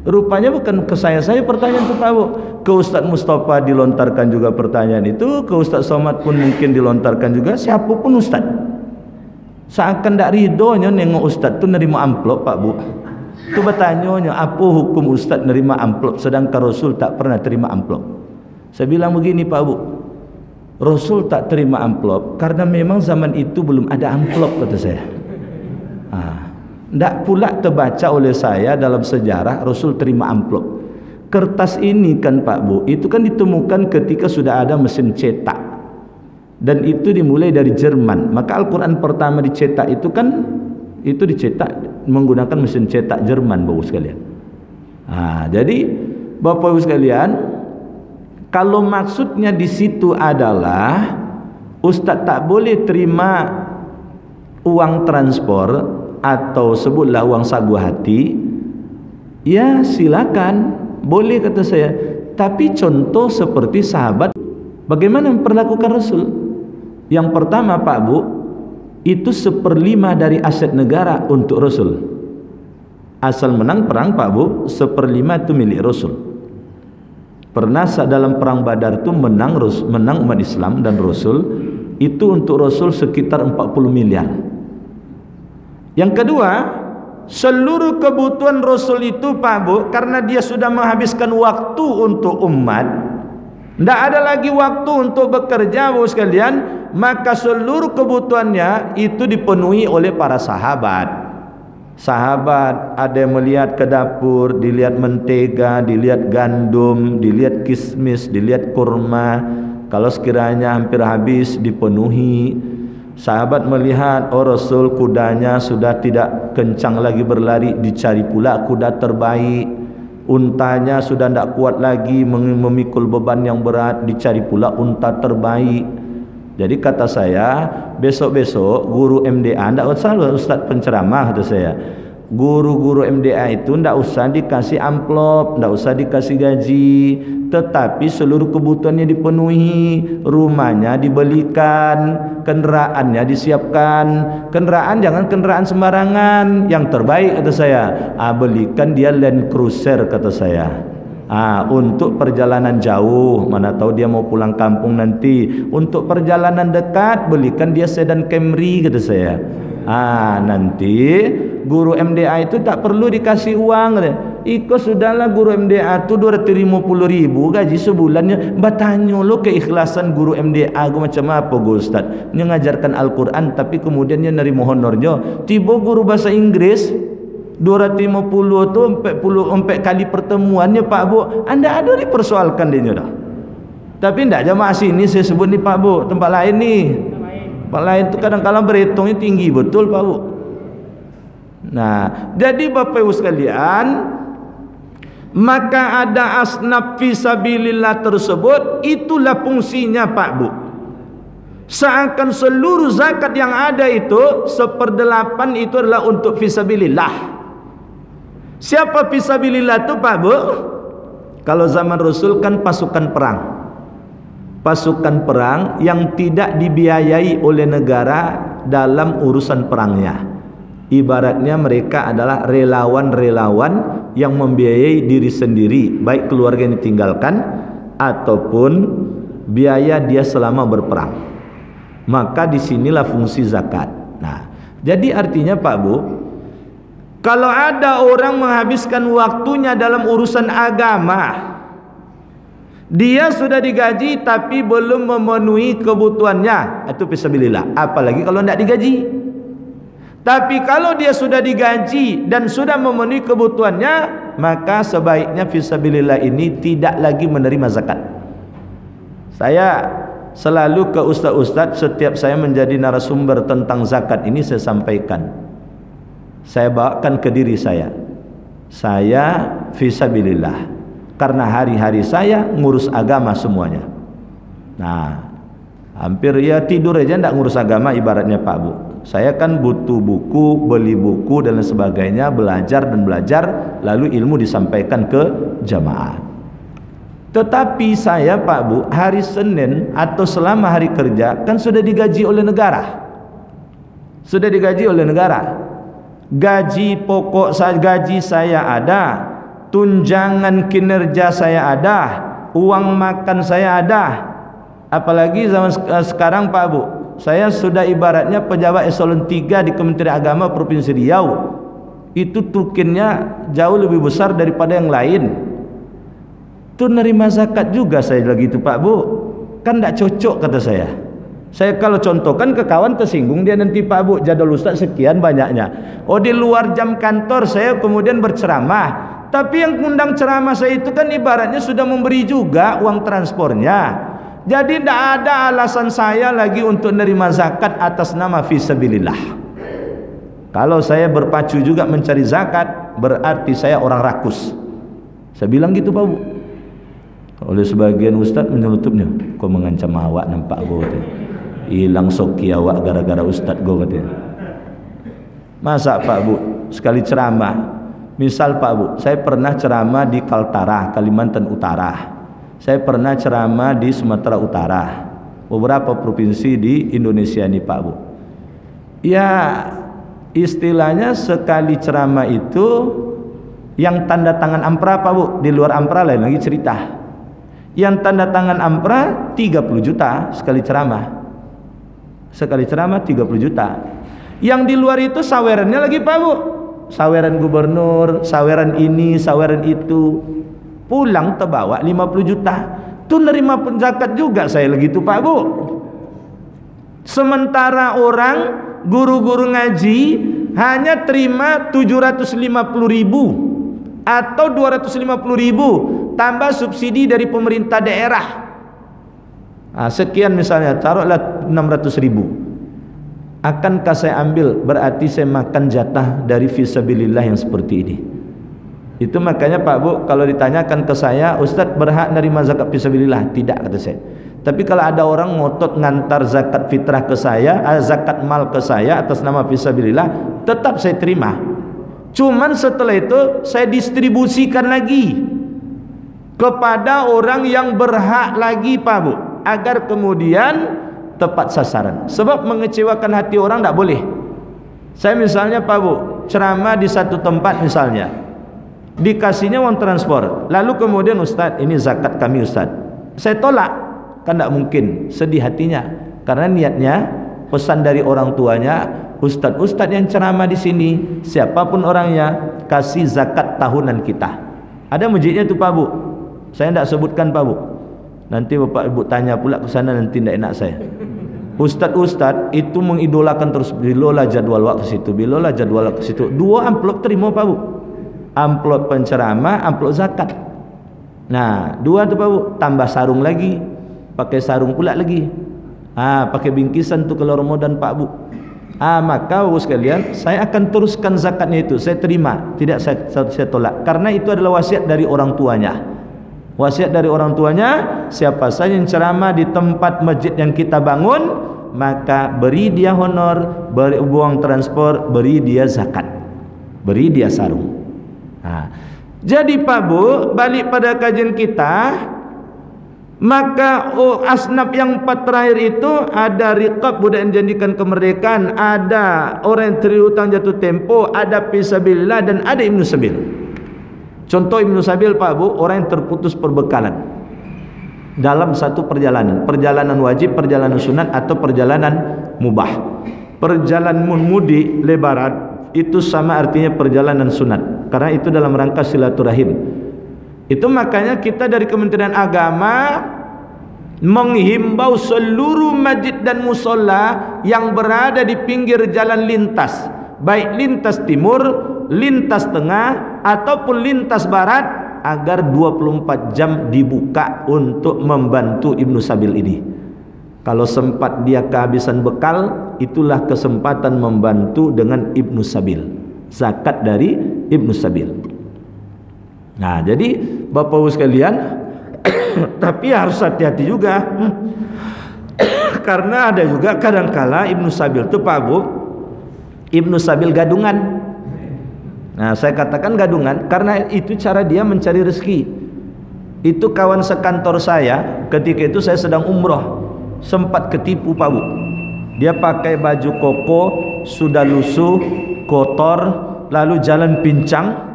Rupanya bukan ke saya pertanyaan itu Pak Bu, ke Ustadz Mustafa dilontarkan juga pertanyaan itu, ke Ustadz Somad pun mungkin dilontarkan juga, siapapun Ustadz. Seakan tak ridhonya nengok Ustadz tu nerima amplop Pak Bu. Itu bertanya, apa hukum Ustadz nerima amplop sedangkan Rasul tak pernah terima amplop? Saya bilang begini Pak Bu, Rasul tak terima amplop karena memang zaman itu belum ada amplop kata saya. Tidak pula terbaca oleh saya dalam sejarah Rasul terima amplop. Kertas ini kan Pak Bu, itu kan ditemukan ketika sudah ada mesin cetak, dan itu dimulai dari Jerman. Maka Al-Quran pertama dicetak itu kan itu dicetak menggunakan mesin cetak Jerman Bapak sekalian. Jadi Bapak Ibu sekalian, kalau maksudnya di situ adalah Ustadz tak boleh terima uang transport atau sebutlah uang sagu hati, ya silakan, boleh kata saya. Tapi contoh seperti sahabat bagaimana memperlakukan Rasul. Yang pertama Pak Bu, itu 1/5 dari aset negara untuk Rasul. Asal menang perang Pak Bu, 1/5 itu milik Rasul. Pernah dalam perang Badar itu menang umat Islam dan Rasul, itu untuk Rasul sekitar 40 miliar. Yang kedua, seluruh kebutuhan Rasul itu Pak Bu, karena dia sudah menghabiskan waktu untuk umat, tidak ada lagi waktu untuk bekerja Bapak sekalian, maka seluruh kebutuhannya itu dipenuhi oleh para sahabat. Sahabat ada yang melihat ke dapur, dilihat mentega, dilihat gandum, dilihat kismis, dilihat kurma, kalau sekiranya hampir habis dipenuhi. Sahabat melihat, oh Rasul kudanya sudah tidak kencang lagi berlari, dicari pula kuda terbaik. Untanya sudah tidak kuat lagi memikul beban yang berat, dicari pula unta terbaik. Jadi kata saya, besok-besok guru MDA, tidak usah Ustadz penceramah kata saya, guru-guru MDA itu tidak usah dikasih amplop, tidak usah dikasih gaji, tetapi seluruh kebutuhannya dipenuhi, rumahnya dibelikan, kendaraannya disiapkan. Kendaraan jangan kendaraan sembarangan, yang terbaik kata saya. Belikan dia Land Cruiser kata saya. Untuk perjalanan jauh, mana tahu dia mau pulang kampung nanti. Untuk perjalanan dekat, belikan dia sedan Camry kata saya. Nanti guru MDA itu tak perlu dikasih uang. Iko sudahlah guru MDA tu 250.000 gaji sebulannya. Bertanya lo keikhlasan guru MDA gue macam apa gue Ustaz? Dia ngajarkan Al-Quran tapi kemudian dia nerima honornya. Tiba guru bahasa Inggris 250 tu 40 kali pertemuannya Pak Bu. Anda ada dipersoalkan dia dah. Tapi tidak jamaah sini saya sebut ni Pak Bu, tempat lain ni. Tempat lain tu kadang-kadang berhitungnya tinggi betul Pak Bu. Nah, jadi Bapak Ibu sekalian, maka ada asnaf fisabilillah tersebut, itulah fungsinya Pak Bu. Seakan seluruh zakat yang ada itu 1/8 itu adalah untuk fisabilillah. Siapa fisabilillah itu Pak Bu? Kalau zaman Rasul kan pasukan perang. Pasukan perang yang tidak dibiayai oleh negara dalam urusan perangnya. Ibaratnya mereka adalah relawan-relawan yang membiayai diri sendiri, baik keluarga yang ditinggalkan ataupun biaya dia selama berperang. Maka disinilah fungsi zakat. Nah, jadi artinya Pak Bu, kalau ada orang menghabiskan waktunya dalam urusan agama, dia sudah digaji tapi belum memenuhi kebutuhannya, itu fisabilillah. Apalagi kalau tidak digaji. Tapi kalau dia sudah digaji dan sudah memenuhi kebutuhannya, maka sebaiknya fisabilillah ini tidak lagi menerima zakat. Saya selalu ke ustaz-ustaz setiap saya menjadi narasumber tentang zakat ini, saya sampaikan, saya bawakan ke diri saya fisabilillah, karena hari-hari saya ngurus agama semuanya. Nah, hampir ya tidur aja tidak ngurus agama ibaratnya Pak Bu. Saya kan butuh buku, beli buku dan sebagainya, belajar dan belajar, lalu ilmu disampaikan ke jamaah. Tetapi saya Pak Bu, hari Senin atau selama hari kerja kan sudah digaji oleh negara. Sudah digaji oleh negara. Gaji pokok saya, gaji saya ada, tunjangan kinerja saya ada, uang makan saya ada. Apalagi zaman sekarang Pak Bu, saya sudah ibaratnya pejabat eselon 3 di Kementerian Agama Provinsi Riau. Itu tukinnya jauh lebih besar daripada yang lain. Itu nerima zakat juga saya lagi itu Pak Bu. Kan tidak cocok kata saya. Saya kalau contohkan ke kawan tersinggung dia nanti Pak Bu, jadwal ustaz sekian banyaknya. Oh, di luar jam kantor saya kemudian berceramah. Tapi yang undang ceramah saya itu kan ibaratnya sudah memberi juga uang transportnya. Jadi tidak ada alasan saya lagi untuk menerima zakat atas nama fisabilillah. Kalau saya berpacu juga mencari zakat, berarti saya orang rakus. Saya bilang gitu Pak Bu. Oleh sebagian ustaz menyelutupnya, kau mengancam awak nampak kau katanya. Hilang soki awak gara-gara ustaz kau katanya. Masa Pak Bu sekali ceramah, misal Pak Bu, saya pernah ceramah di Kaltara, Kalimantan Utara. Saya pernah ceramah di Sumatera Utara, beberapa provinsi di Indonesia ini Pak Bu. Ya istilahnya sekali ceramah itu yang tanda tangan ampra Pak Bu, di luar ampra lain lagi cerita. Yang tanda tangan ampra 30 juta sekali ceramah. Sekali ceramah 30 juta. Yang di luar itu sawerannya lagi Pak Bu. Saweran gubernur, saweran ini, saweran itu. Pulang terbawa 50 juta. Itu nerima zakat juga saya lagi itu Pak Bu. Sementara orang guru-guru ngaji hanya terima 750.000 atau 250.000 tambah subsidi dari pemerintah daerah. Nah, sekian misalnya, taruhlah 600.000. Akankah saya ambil? Berarti saya makan jatah dari fisabilillah yang seperti ini. Itu makanya Pak Bu, kalau ditanyakan ke saya, Ustaz berhak nerima zakat fisabilillah? Tidak kata saya. Tapi kalau ada orang ngotot ngantar zakat fitrah ke saya, zakat mal ke saya atas nama fisabilillah, tetap saya terima. Cuman setelah itu saya distribusikan lagi kepada orang yang berhak lagi Pak Bu, agar kemudian tepat sasaran. Sebab mengecewakan hati orang tidak boleh. Saya misalnya Pak Bu ceramah di satu tempat misalnya, dikasihnya uang transport, lalu kemudian Ustaz ini zakat kami Ustaz, saya tolak, kan tidak mungkin, sedih hatinya, karena niatnya pesan dari orang tuanya, Ustaz yang ceramah di sini siapapun orangnya kasih zakat tahunan kita. Ada masjidnya tu Pak Bu, saya tidak sebutkan Pak Bu, nanti Bapak Ibu tanya pula ke sana, nanti tidak enak saya. Ustaz itu mengidolakan terus, bilolah jadwal ke situ, bilolah jadwal ke situ. 2 amplop terima Pak Bu, amplop penceramah, amplop zakat. Nah 2 tu Pak Bu, tambah sarung lagi. pakai sarung pula lagi. Pakai bingkisan tuh kalau Ramadan Pak Bu. Maka Bapak sekalian, saya akan teruskan zakatnya itu. Saya terima, tidak saya tolak. Karena itu adalah wasiat dari orang tuanya. Wasiat dari orang tuanya, siapa saja yang ceramah di tempat masjid yang kita bangun, maka beri dia honor, beri uang transport, beri dia zakat, beri dia sarung. Jadi Pak Bu, balik pada kajian kita, maka asnaf yang 4 terakhir itu ada riqab, budak yang janjikan kemerdekaan, ada orang yang terhutang jatuh tempo, ada fisabilillah, dan ada ibnu sabil. Contoh ibnu sabil Pak Bu, orang yang terputus perbekalan dalam satu perjalanan wajib, perjalanan sunat, atau perjalanan mubah. Perjalanan mudik lebaran itu sama artinya perjalanan sunat, karena itu dalam rangka silaturahim. Itu makanya kita dari Kementerian Agama menghimbau seluruh masjid dan musola yang berada di pinggir jalan lintas, baik lintas timur, lintas tengah, ataupun lintas barat, agar 24 jam dibuka untuk membantu ibnu sabil ini. Kalau sempat dia kehabisan bekal, itulah kesempatan membantu dengan ibnu sabil, zakat dari ibnu sabil. Jadi Bapak Ibu sekalian, tapi harus hati-hati juga. Karena ada juga kadangkala ibnu sabil itu Pak Bu, ibnu sabil gadungan. Saya katakan gadungan karena itu cara dia mencari rezeki. Itu kawan sekantor saya, ketika itu saya sedang umroh, sempat ketipu Pak Bu. Dia pakai baju koko, sudah lusuh, kotor, lalu jalan pincang.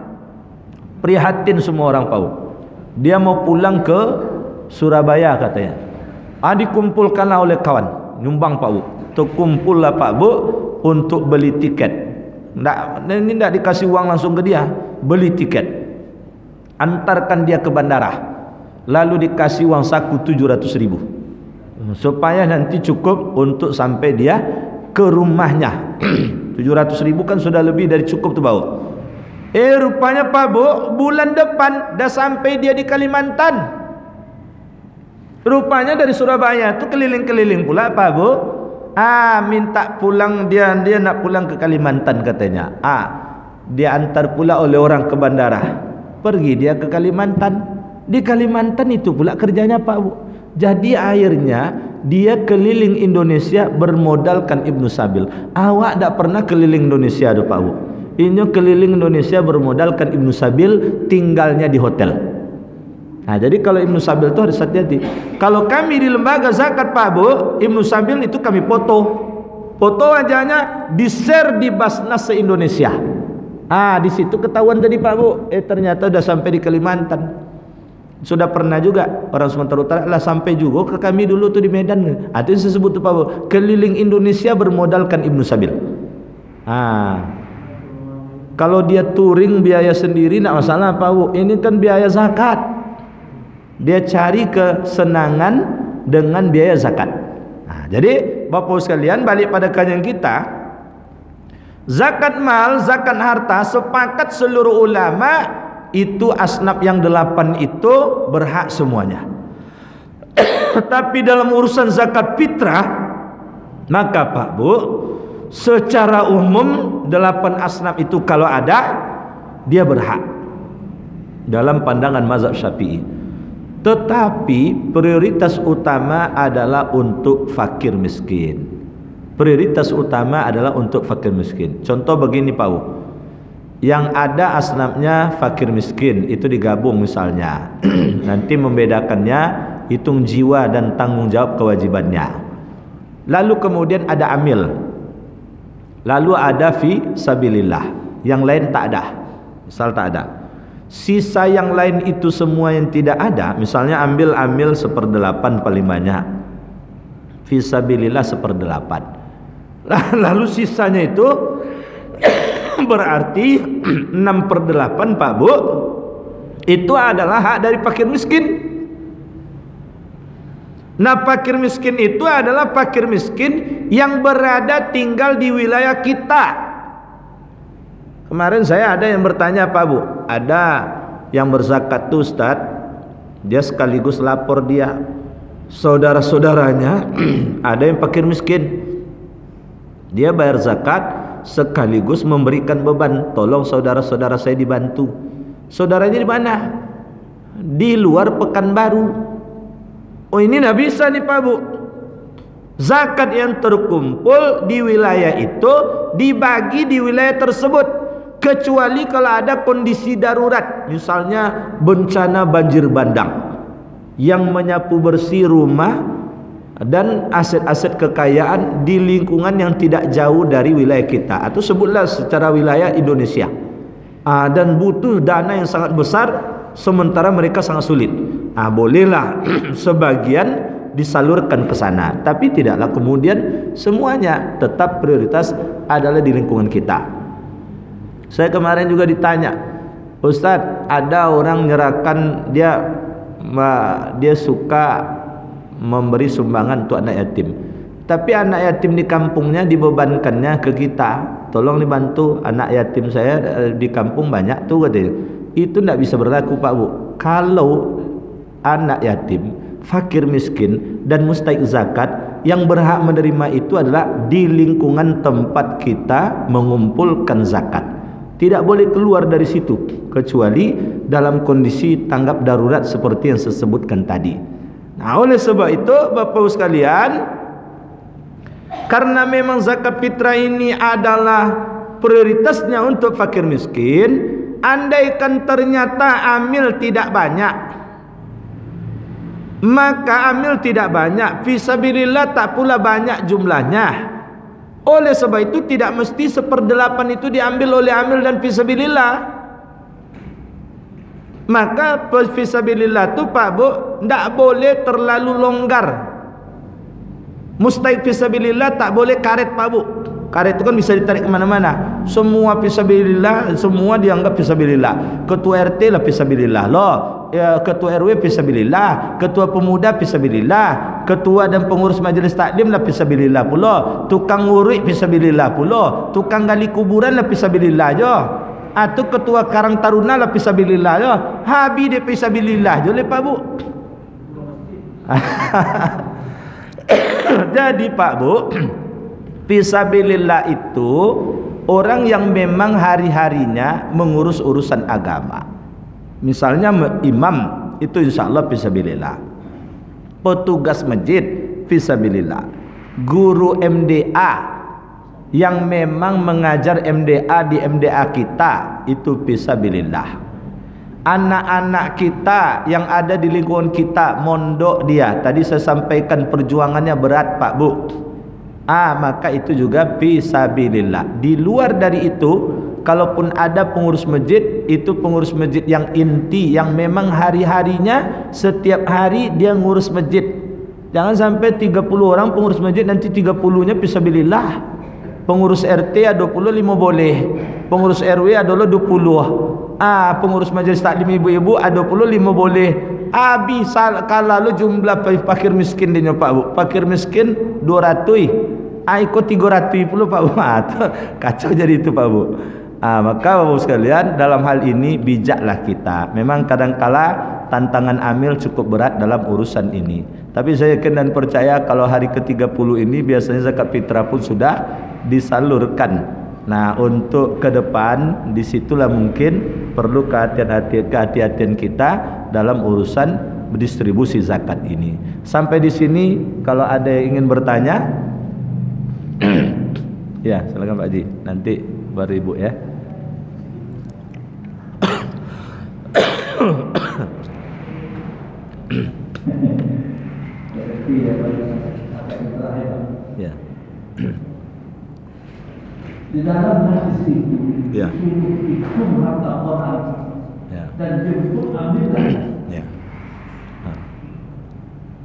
Prihatin semua orang Pak Bu. Dia mau pulang ke Surabaya katanya. Dikumpulkanlah oleh kawan, nyumbang Pak Bu. Terkumpullah Pak Bu untuk beli tiket. Ini tidak dikasih uang langsung ke dia, beli tiket. Antarkan dia ke bandara. Lalu dikasih uang saku 700.000 supaya nanti cukup untuk sampai dia ke rumahnya. 700.000 kan sudah lebih dari cukup tuh Pak Bu. Rupanya Pak Bu, bulan depan dah sampai dia di Kalimantan. Rupanya dari Surabaya tuh keliling-keliling pula Pak Bu. Minta pulang, dia nak pulang ke Kalimantan katanya. Dia antar pula oleh orang ke bandara. Pergi dia ke Kalimantan. Di Kalimantan itu pula kerjanya Pak Bu. Jadi akhirnya dia keliling Indonesia bermodalkan ibnu sabil. Awak tak pernah keliling Indonesia tuh Pak Bu. Ini keliling Indonesia bermodalkan ibnu sabil, tinggalnya di hotel. Jadi kalau ibnu sabil itu harus hati-hati. Kalau kami di lembaga zakat Pak Bu, ibnu sabil itu kami foto wajahnya, di-share di Basnas se-Indonesia. Di situ ketahuan tadi Pak Bu, ternyata udah sampai di Kalimantan. Sudah pernah juga orang Sumatera Utara lah sampai juga ke kami dulu tuh di Medan. Itu yang saya sebut tuh Pak Bu, keliling Indonesia bermodalkan ibnu sabil. Kalau dia touring biaya sendiri tidak masalah Pak Bu. Ini kan biaya zakat. Dia cari kesenangan dengan biaya zakat. Jadi Bapak sekalian, balik pada kajian kita, zakat mal, zakat harta, sepakat seluruh ulama itu asnaf yang 8 itu berhak semuanya. Tapi dalam urusan zakat fitrah, maka Pak Bu, secara umum 8 asnaf itu kalau ada, dia berhak dalam pandangan mazhab Syafi'i. Tetapi prioritas utama adalah untuk fakir miskin. Prioritas utama adalah untuk fakir miskin. Contoh begini Pak Bu, yang ada asnafnya fakir miskin itu digabung misalnya. Nanti membedakannya hitung jiwa dan tanggung jawab kewajibannya. Lalu kemudian ada amil, lalu ada fi sabilillah, yang lain tak ada. Misal tak ada, sisa yang lain itu semua yang tidak ada, misalnya ambil 1/8 paling banyak, fi sabilillah 1/8, lalu sisanya itu berarti 6/8 Pak Bu, itu adalah hak dari fakir miskin. Nah, fakir miskin itu adalah fakir miskin yang berada tinggal di wilayah kita. Kemarin saya ada yang bertanya Pak Bu, ada yang berzakat tuh Ustaz, dia sekaligus lapor dia saudara-saudaranya ada yang fakir miskin, dia bayar zakat sekaligus memberikan beban, tolong saudara-saudara saya dibantu. Saudaranya di mana? Di luar Pekanbaru. Oh, ini tidak bisa nih Pak Bu. Zakat yang terkumpul di wilayah itu dibagi di wilayah tersebut, kecuali kalau ada kondisi darurat, misalnya bencana banjir bandang yang menyapu bersih rumah dan aset-aset kekayaan di lingkungan yang tidak jauh dari wilayah kita, atau sebutlah secara wilayah Indonesia, dan butuh dana yang sangat besar sementara mereka sangat sulit. Bolehlah sebagian disalurkan ke sana, tapi tidaklah kemudian semuanya. Tetap prioritas adalah di lingkungan kita. Saya kemarin juga ditanya, Ustadz, ada orang menyerahkan dia suka memberi sumbangan untuk anak yatim, tapi anak yatim di kampungnya dibebankannya ke kita, tolong dibantu anak yatim saya di kampung banyak tuh katanya. Itu tidak bisa berlaku Pak Bu. Kalau anak yatim, fakir miskin dan mustahik zakat, yang berhak menerima itu adalah di lingkungan tempat kita mengumpulkan zakat. Tidak boleh keluar dari situ kecuali dalam kondisi tanggap darurat seperti yang saya sebutkan tadi. Nah, oleh sebab itu Bapak sekalian, karena memang zakat fitrah ini adalah prioritasnya untuk fakir miskin, andaikan ternyata amil tidak banyak, maka amil tidak banyak, fisabilillah tak pula banyak jumlahnya. Oleh sebab itu tidak mesti 1/8 itu diambil oleh amil dan fisabilillah. Maka fisabilillah itu Pak Bu tidak boleh terlalu longgar. Mustahik fisabilillah tak boleh karet Pak Bu. Karet itu kan bisa ditarik kemana-mana. Semua fisabilillah, semua dianggap fisabilillah. Ketua RT lah fisabilillah loh, ya, ketua RW fisabilillah, ketua pemuda fisabilillah, ketua dan pengurus majelis taklim lah fisabilillah pula, tukang ngurik fisabilillah pula, tukang gali kuburan lah fisabilillah jo, atau ketua karang taruna lah fisabilillah jo, habi de fisabilillah jo le Pak Bu. Jadi Pak Bu, fisabilillah itu orang yang memang hari-harinya mengurus urusan agama. Misalnya imam itu insya Allah fisabilillah, petugas masjid fisabilillah, guru MDA yang memang mengajar MDA di MDA kita itu fisabilillah, anak-anak kita yang ada di lingkungan kita, mondok dia, tadi saya sampaikan perjuangannya berat Pak Bu, maka itu juga fisabilillah. Di luar dari itu, kalaupun ada pengurus masjid, itu pengurus masjid yang inti, yang memang hari-harinya setiap hari dia ngurus masjid. Jangan sampai 30 orang pengurus masjid, nanti 30-nya fisabilillah. Pengurus RT ada 25 boleh, pengurus RW ada 20, pengurus majelis taklim ibu-ibu ada 25 boleh. Bisa kalau jumlah fakir miskin dia Pak Bu, fakir miskin 200, ikut 300 puluh Pak Bu. Kacau jadi itu Pak Bu. Maka Bapak sekalian, dalam hal ini bijaklah kita. Memang kadangkala tantangan amil cukup berat dalam urusan ini, tapi saya yakin dan percaya kalau hari ke-30 ini biasanya zakat fitrah pun sudah disalurkan. Nah, untuk ke depan disitulah mungkin perlu kehati-hatian kita dalam urusan distribusi zakat ini. Sampai di sini kalau ada yang ingin bertanya, ya silakan Pak Haji, nanti baru Ibu ya. Ya. Di dalam hadis itu, ya, itu harta orang, ya, dan jemput ambil. Ya.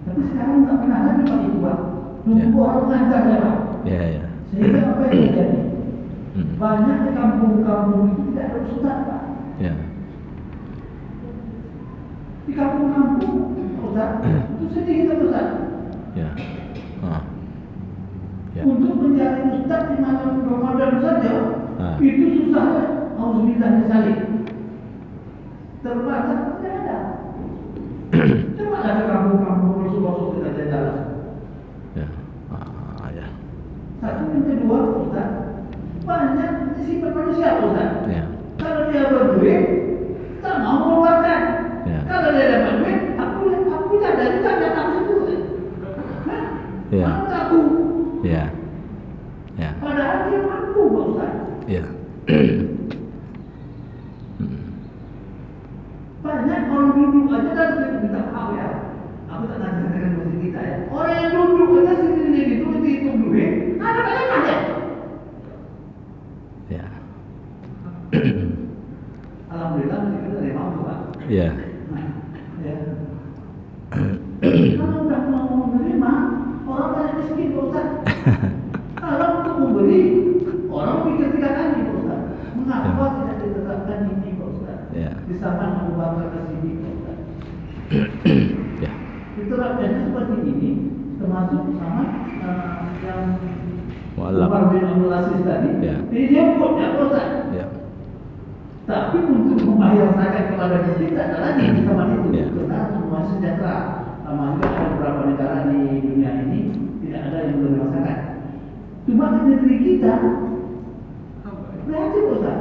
Tapi sekarang tak pernah lagi Pak itu Pak, nunggu orang ngajar ya Pak. Ya, ya. Sehingga apa yang terjadi? Banyak di kampung-kampung itu tidak ada ustaz Pak. Ya. Di kampung-kampung ustaz itu sedikit ustaz. Ya. Ya. Untuk mencari ustaz di malam Ramadan saja itu susah. Auzubillah misalnya terbatas tidak ada. Coba ada kampung-kampung masuk kita taruh. Ya. Ya. Satu yang kedua, Ustaz, banyak sifat manusia, Ustaz. Ya. Kalau dia berduit, tak mau mengeluarkan. Ya. Kalau dia dapat duit, aku ada juga datang situ. Ya. Mana aku? Ya. Ya. Padahal dia mampu, Pak Ustaz. Ya. Banyak orang duduk aja dan minta maaf ya. Aku tak nanti dengan musik kita ya. Orang yang duduk aja sendiri gitu hitung duit, ada banyak aja. Ya. Alhamdulillah musik kita dari mampu, Pak. Ya. Nah, ya. Kalau udah mau menerima, orang banyak miskin, Pak Ustaz. Kalau untuk memberi, orang pikir 3 kali, Pak Ustaz. Mengapa tidak ditetapkan ini, Pak Ustaz? Ya. Di zaman Abu Bakar As-Siddiq, Pak Ustaz. Ya. Diterapkannya seperti ini, termasuk sama yang Mu'allaq. Umar bin Abdul Aziz tadi. Ya. Jadi dia buatnya, Pak Ustaz. Ya. Tapi untuk membayar zakat kepada masjid tak ada lagi di zaman itu. Ya. Karena semua sejahtera. Sama juga ada beberapa negara di dunia ini tidak ada yang menerima zakat. Cuma di negeri kita kreatif, Ustaz.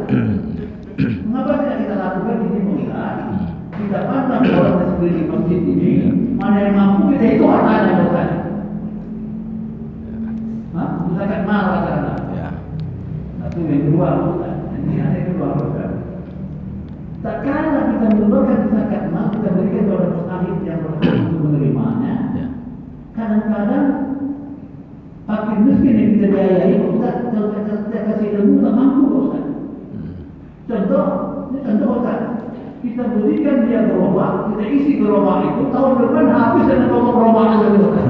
Mengapa tidak kita lakukan ini, Ustaz? Kita pandang orang yang seperti di masjid ini, mana yang mampu kita itu hartanya, Ustaz. Untuk zakat mal katakanlah. Ya. Satu yang kedua, Ustaz. Ini ada yang kedua, Ustaz. Tak kala kita mengeluarkan zakat mal, kita berikan kepada mustahil yang berhak untuk menerimanya. Ya. Kadang-kadang fakir miskin yang kita biayai, Ustaz, kalau kita kasih ilmu tak mampu, Ustaz. Contoh, ini contoh, Ustaz. Kita berikan dia gerobak, kita isi gerobak itu, tahun depan habis dengan gerobak aja, Ustaz.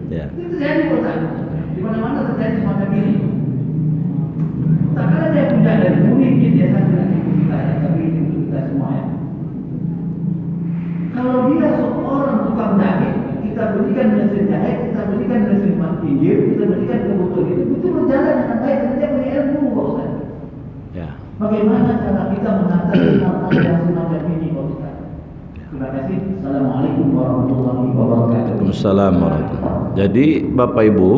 Ya. Itu terjadi, Ustaz. Di mana-mana terjadi semacam ini. Tak kala dia punya dari mungkin dia sambil ibu kita ya, tapi ini untuk kita semua ya. Kalau dia seorang tukang jahit, kita berikan mesin jahit, kita berikan mesin pinggir, kita berikan kebutuhan itu berjalan dengan baik karena dia punya ilmu, Pak Ustaz. Ya. Bagaimana cara kita mengatasi hal-hal yang semacam ini, Pak Ustaz? Terima kasih. Assalamualaikum warahmatullahi wabarakatuh. Waalaikumsalam warahmatullahi wabarakatuh. Jadi Bapak Ibu,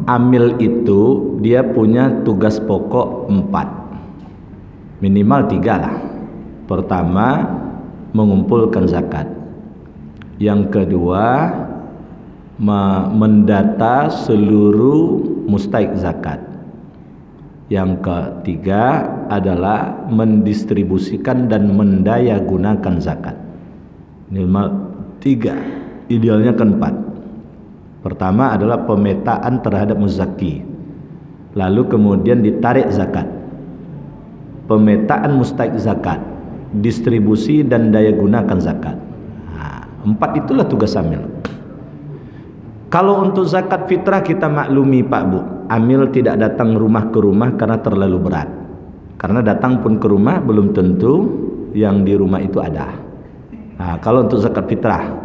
amil itu dia punya tugas pokok 4, minimal 3 lah. Pertama, mengumpulkan zakat. Yang kedua, mendata seluruh mustahik zakat. Yang ketiga adalah mendistribusikan dan mendayagunakan zakat. Minimal 3, idealnya ke 4. Pertama adalah pemetaan terhadap muzaki, lalu kemudian ditarik zakat, pemetaan mustahik zakat, distribusi dan daya gunakan zakat. 4 itulah tugas amil. Kalau untuk zakat fitrah kita maklumi, Pak Bu, amil tidak datang rumah ke rumah karena terlalu berat. Karena datang pun ke rumah belum tentu yang di rumah itu ada. Kalau untuk zakat fitrah,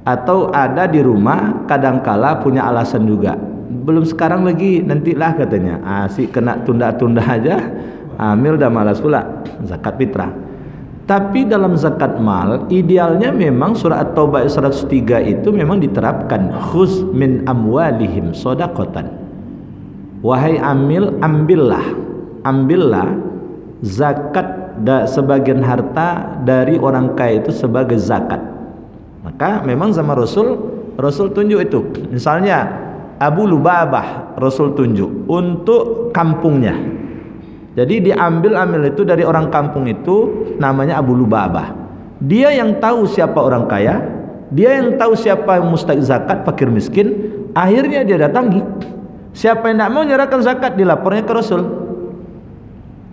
atau ada di rumah kadangkala punya alasan juga, belum sekarang lagi, nantilah katanya. Si kena tunda-tunda aja, amil dah malas pula zakat fitrah. Tapi dalam zakat mal idealnya memang surah At-Taubah 103 itu memang diterapkan, khuz min amwalihim shadaqatan. Wahai amil, ambillah zakat sebagian harta dari orang kaya itu sebagai zakat. Maka memang sama Rasul tunjuk itu. Misalnya Abu Lubabah, Rasul tunjuk untuk kampungnya. Jadi diambil itu dari orang kampung itu, namanya Abu Lubabah. Dia yang tahu siapa orang kaya, dia yang tahu siapa yang mustahik zakat, fakir miskin. Akhirnya dia datangi. Siapa yang tidak mau menyerahkan zakat, dilapornya ke Rasul.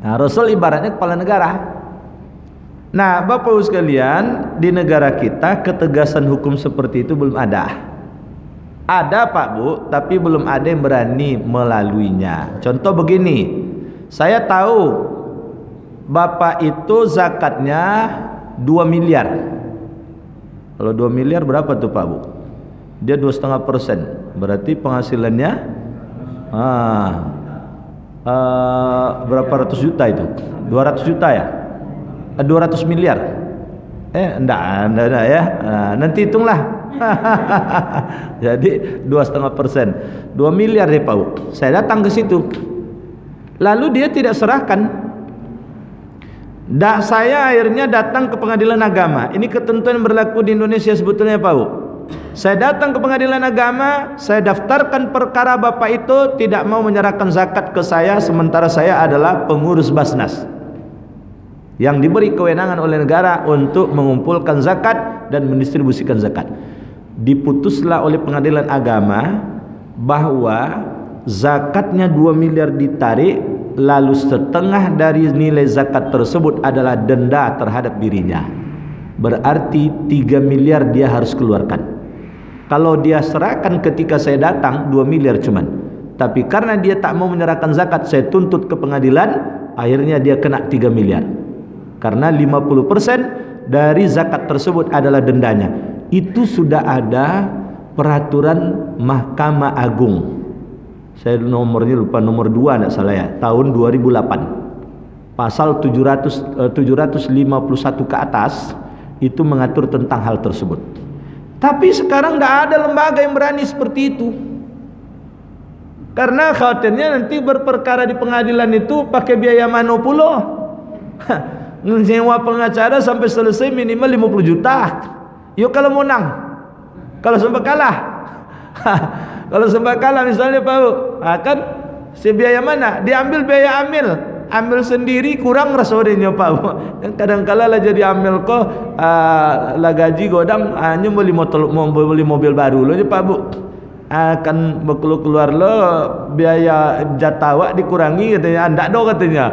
Rasul ibaratnya kepala negara. Nah, Bapak Ibu sekalian, di negara kita ketegasan hukum seperti itu belum ada. Ada, Pak Bu, tapi belum ada yang berani melaluinya. Contoh begini, saya tahu Bapak itu zakatnya 2 miliar. Kalau 2 miliar berapa tuh, Pak Bu? Dia 2,5%. Berarti penghasilannya berapa ratus juta itu? 200 juta ya? 200 miliar. Enggak ya. Nanti hitunglah. Jadi 2,5%, 2 miliar deh Pak Bu. Saya datang ke situ, lalu dia tidak serahkan. Saya akhirnya datang ke pengadilan agama. Ini ketentuan yang berlaku di Indonesia sebetulnya Pak Bu. Saya datang ke pengadilan agama, saya daftarkan perkara bapak itu tidak mau menyerahkan zakat ke saya, sementara saya adalah pengurus Basnas yang diberi kewenangan oleh negara untuk mengumpulkan zakat dan mendistribusikan zakat. Diputuslah oleh pengadilan agama bahwa zakatnya 2 miliar ditarik, lalu setengah dari nilai zakat tersebut adalah denda terhadap dirinya. Berarti 3 miliar dia harus keluarkan. Kalau dia serahkan ketika saya datang 2 miliar cuman. Tapi karena dia tak mau menyerahkan zakat, saya tuntut ke pengadilan, akhirnya dia kena 3 miliar. Karena 50% dari zakat tersebut adalah dendanya. Itu sudah ada peraturan Mahkamah Agung. Saya nomornya lupa, nomor 2 enggak salah ya, tahun 2008. Pasal 751 ke atas itu mengatur tentang hal tersebut. Tapi sekarang tidak ada lembaga yang berani seperti itu. Karena khawatirnya nanti berperkara di pengadilan itu pakai biaya mano pula. Nyewa pengacara sampai selesai minimal 50 juta. Yuk kalau menang, kalau sampai kalah. Kalau sampai kalah misalnya Pak, akan si biaya mana? Diambil biaya amil sendiri kurang rasodenya Pak. Kadang-kala lah jadi amil ko lah gaji godang hanya beli mobil baru lo Pak Bu. Akan keluar lo biaya jatawak dikurangi katanya, ndak do katanya.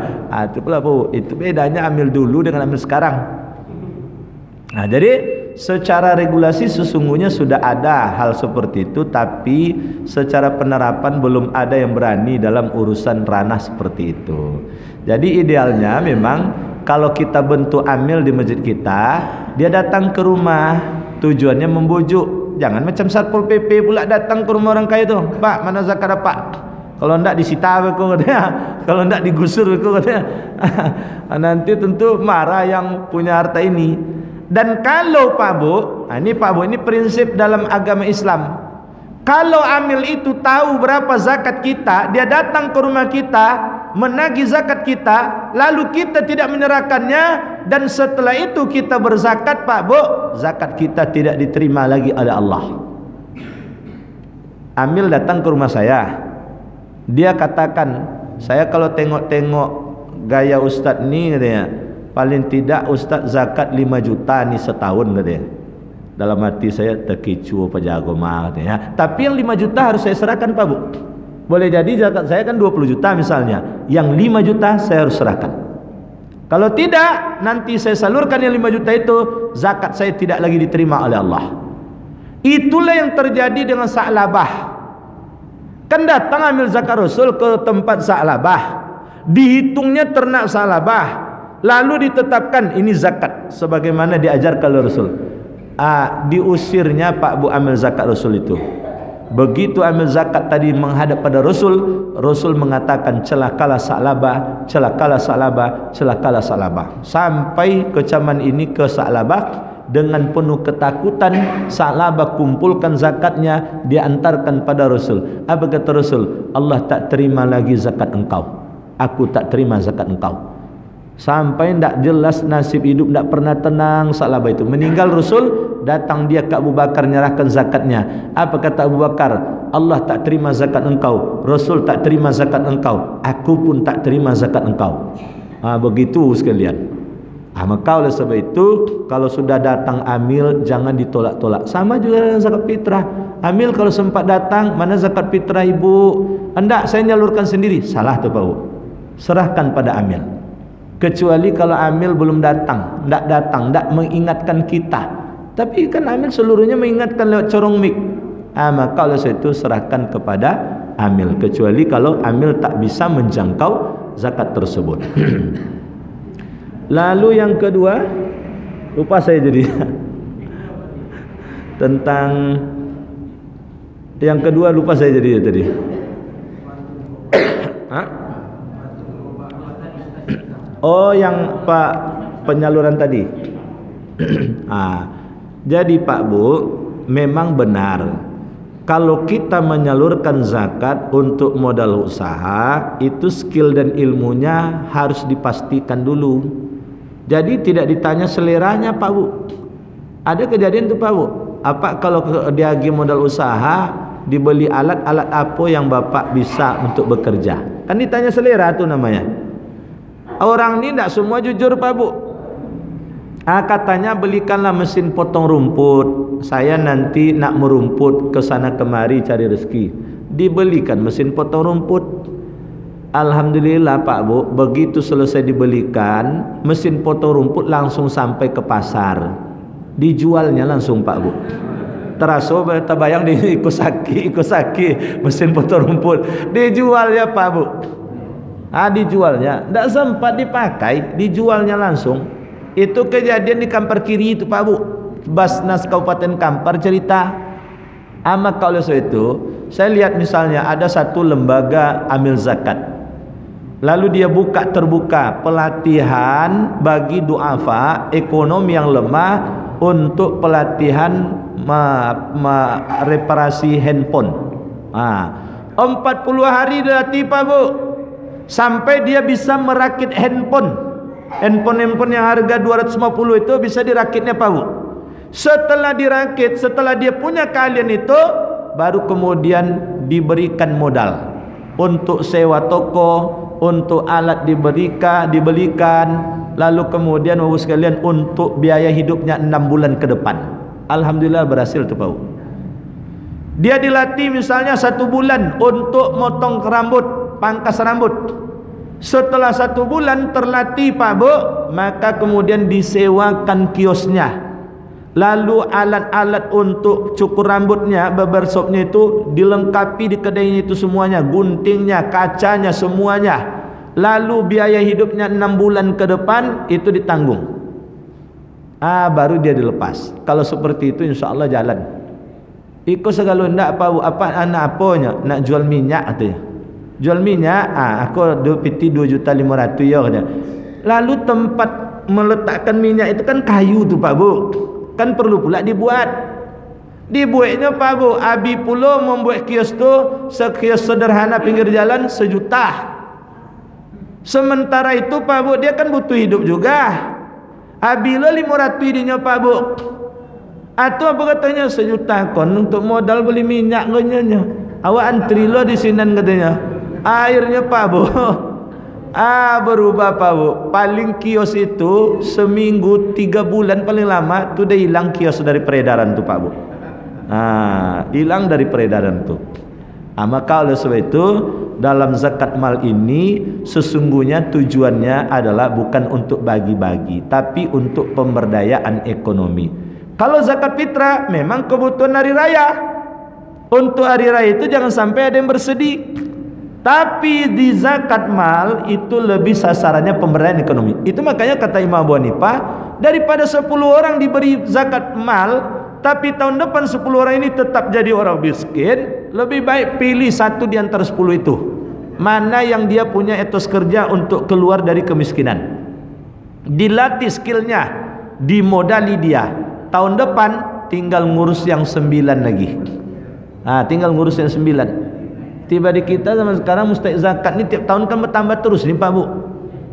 Itu pula Bu, itu bedanya amil dulu dengan amil sekarang. Nah, jadi secara regulasi sesungguhnya sudah ada hal seperti itu, tapi secara penerapan belum ada yang berani dalam urusan ranah seperti itu. Jadi idealnya memang kalau kita bentuk amil di masjid kita, dia datang ke rumah, tujuannya membujuk. Jangan macam Satpol PP pula datang ke rumah orang kaya itu, Pak mana zakat Pak? Kalau enggak disita aku katanya, kalau enggak digusur aku katanya. Nanti tentu marah yang punya harta ini. Dan kalau Pak Bu, ini Pak Bu, ini prinsip dalam agama Islam. Kalau amil itu tahu berapa zakat kita, dia datang ke rumah kita, menagih zakat kita, lalu kita tidak menyerahkannya, dan setelah itu kita berzakat Pak Bu, zakat kita tidak diterima lagi oleh Allah. Amil datang ke rumah saya, dia katakan, saya kalau tengok-tengok gaya Ustadz ni katanya, paling tidak Ustaz zakat 5 juta ni setahun katanya. Dalam hati saya terkicu apa jago mah katanya. Tapi yang 5 juta harus saya serahkan Pak Bu. Boleh jadi zakat saya kan 20 juta misalnya, yang 5 juta saya harus serahkan. Kalau tidak, nanti saya salurkan yang 5 juta itu, zakat saya tidak lagi diterima oleh Allah. Itulah yang terjadi dengan Sa'labah. Kan datang ambil zakat Rasul ke tempat Sa'labah, dihitungnya ternak Sa'labah, lalu ditetapkan ini zakat sebagaimana diajarkan oleh Rasul. Diusirnya Pak Bu amil zakat Rasul itu. Begitu amil zakat tadi menghadap pada Rasul, Rasul mengatakan celakalah Sa'labah, celakalah Sa'labah, celakalah Sa'labah. Sampai kecaman ini ke Sa'labah, dengan penuh ketakutan Sa'labah kumpulkan zakatnya, dia antarkan pada Rasul. Apa kata Rasul? Allah tak terima lagi zakat engkau, aku tak terima zakat engkau. Sampai tidak jelas nasib hidup, tidak pernah tenang Sa'labah itu. Meninggal Rasul, datang dia ke Abu Bakar nyerahkan zakatnya. Apa kata Abu Bakar? Allah tak terima zakat engkau, Rasul tak terima zakat engkau, aku pun tak terima zakat engkau. Begitu sekalian. Maka oleh sebab itu, kalau sudah datang amil jangan ditolak-tolak. Sama juga dengan zakat fitrah. Amil kalau sempat datang, mana zakat fitrah ibu? Enggak, saya nyalurkan sendiri. Salah tuh Pak Bu. Serahkan pada amil. Kecuali kalau amil belum datang, tidak mengingatkan kita. Tapi kan amil seluruhnya mengingatkan lewat corong mik. Maka oleh sebab itu serahkan kepada amil. Kecuali kalau amil tak bisa menjangkau zakat tersebut. Lalu yang kedua, lupa saya jadi. Tentang yang kedua lupa saya jadi tadi. Oh, yang Pak penyaluran tadi. Jadi Pak Bu, memang benar kalau kita menyalurkan zakat untuk modal usaha, itu skill dan ilmunya harus dipastikan dulu. Jadi tidak ditanya seleranya Pak Bu. Ada kejadian tuh Pak Bu, apa kalau dia lagi modal usaha, dibeli alat-alat apa yang Bapak bisa untuk bekerja, kan ditanya selera tuh namanya. Orang ini tidak semua jujur Pak Bu. Katanya belikanlah mesin potong rumput, saya nanti nak merumput ke sana kemari cari rezeki. Dibelikan mesin potong rumput. Alhamdulillah Pak Bu, begitu selesai dibelikan, mesin potong rumput langsung sampai ke pasar, dijualnya langsung Pak Bu. Teraso terbayang di Ikosaki mesin potong rumput dijualnya Pak Bu. Dijualnya, tidak sempat dipakai, dijualnya langsung. Itu kejadian di Kampar Kiri itu Pak Bu, Basnas Kabupaten Kampar cerita. Maka oleh sebab itu saya lihat misalnya ada satu lembaga amil zakat, lalu dia terbuka pelatihan bagi duafa ekonomi yang lemah untuk pelatihan reparasi handphone. 40 hari dilatih Pak Bu, sampai dia bisa merakit handphone yang harga 250 itu bisa dirakitnya Pak Bu. Setelah dirakit, setelah dia punya keahlian itu, baru kemudian diberikan modal untuk sewa toko, untuk alat dibelikan, lalu kemudian Bapak sekalian untuk biaya hidupnya 6 bulan ke depan. Alhamdulillah berhasil tuh Pak Bu. Dia dilatih misalnya 1 bulan untuk motong rambut, pangkas rambut. Setelah 1 bulan terlatih Pak Bu, maka kemudian disewakan kiosnya. Lalu alat-alat untuk cukur rambutnya, barbershopnya itu dilengkapi di kedainya itu semuanya, guntingnya, kacanya, semuanya. Lalu biaya hidupnya 6 bulan ke depan itu ditanggung. Baru dia dilepas. Kalau seperti itu insya Allah jalan. Ikut segala ndak apa anak apanya nak jual minyak katanya. Jual minyak, aku PT 2.500.000 ya katanya. Lalu tempat meletakkan minyak itu kan kayu tuh Pak Bu, kan perlu pula dibuatnya Pak Bu. Abi pula membuat kios tu, kios sederhana pinggir jalan 1 juta. Sementara itu Pak Bu, dia kan butuh hidup juga. Abi lo 500 dinya Pak Bu. Atau apa katanya 1 juta kon untuk modal beli minyak gonyanya. Awak antri lo di sinan katanya. Akhirnya Pak Bu, berubah Pak Bu. Paling kios itu seminggu 3 bulan paling lama tu udah hilang kios dari peredaran tu Pak Bu. Hilang dari peredaran tu. Maka oleh sebab itu dalam zakat mal ini sesungguhnya tujuannya adalah bukan untuk bagi-bagi, tapi untuk pemberdayaan ekonomi. Kalau zakat fitrah memang kebutuhan hari raya. Untuk hari raya itu jangan sampai ada yang bersedih. Tapi di zakat mal itu lebih sasarannya pemberdayaan ekonomi. Itu makanya kata Imam Abu Hanifah, daripada 10 orang diberi zakat mal, tapi tahun depan 10 orang ini tetap jadi orang miskin, lebih baik pilih 1 di antara 10 itu. Mana yang dia punya etos kerja untuk keluar dari kemiskinan. Dilatih skillnya, dimodali dia. Tahun depan tinggal ngurus yang 9 lagi. Tinggal ngurus yang 9. Tiba di kita zaman sekarang mustahik zakat ni tiap tahun kan bertambah terus ni Pak Bu.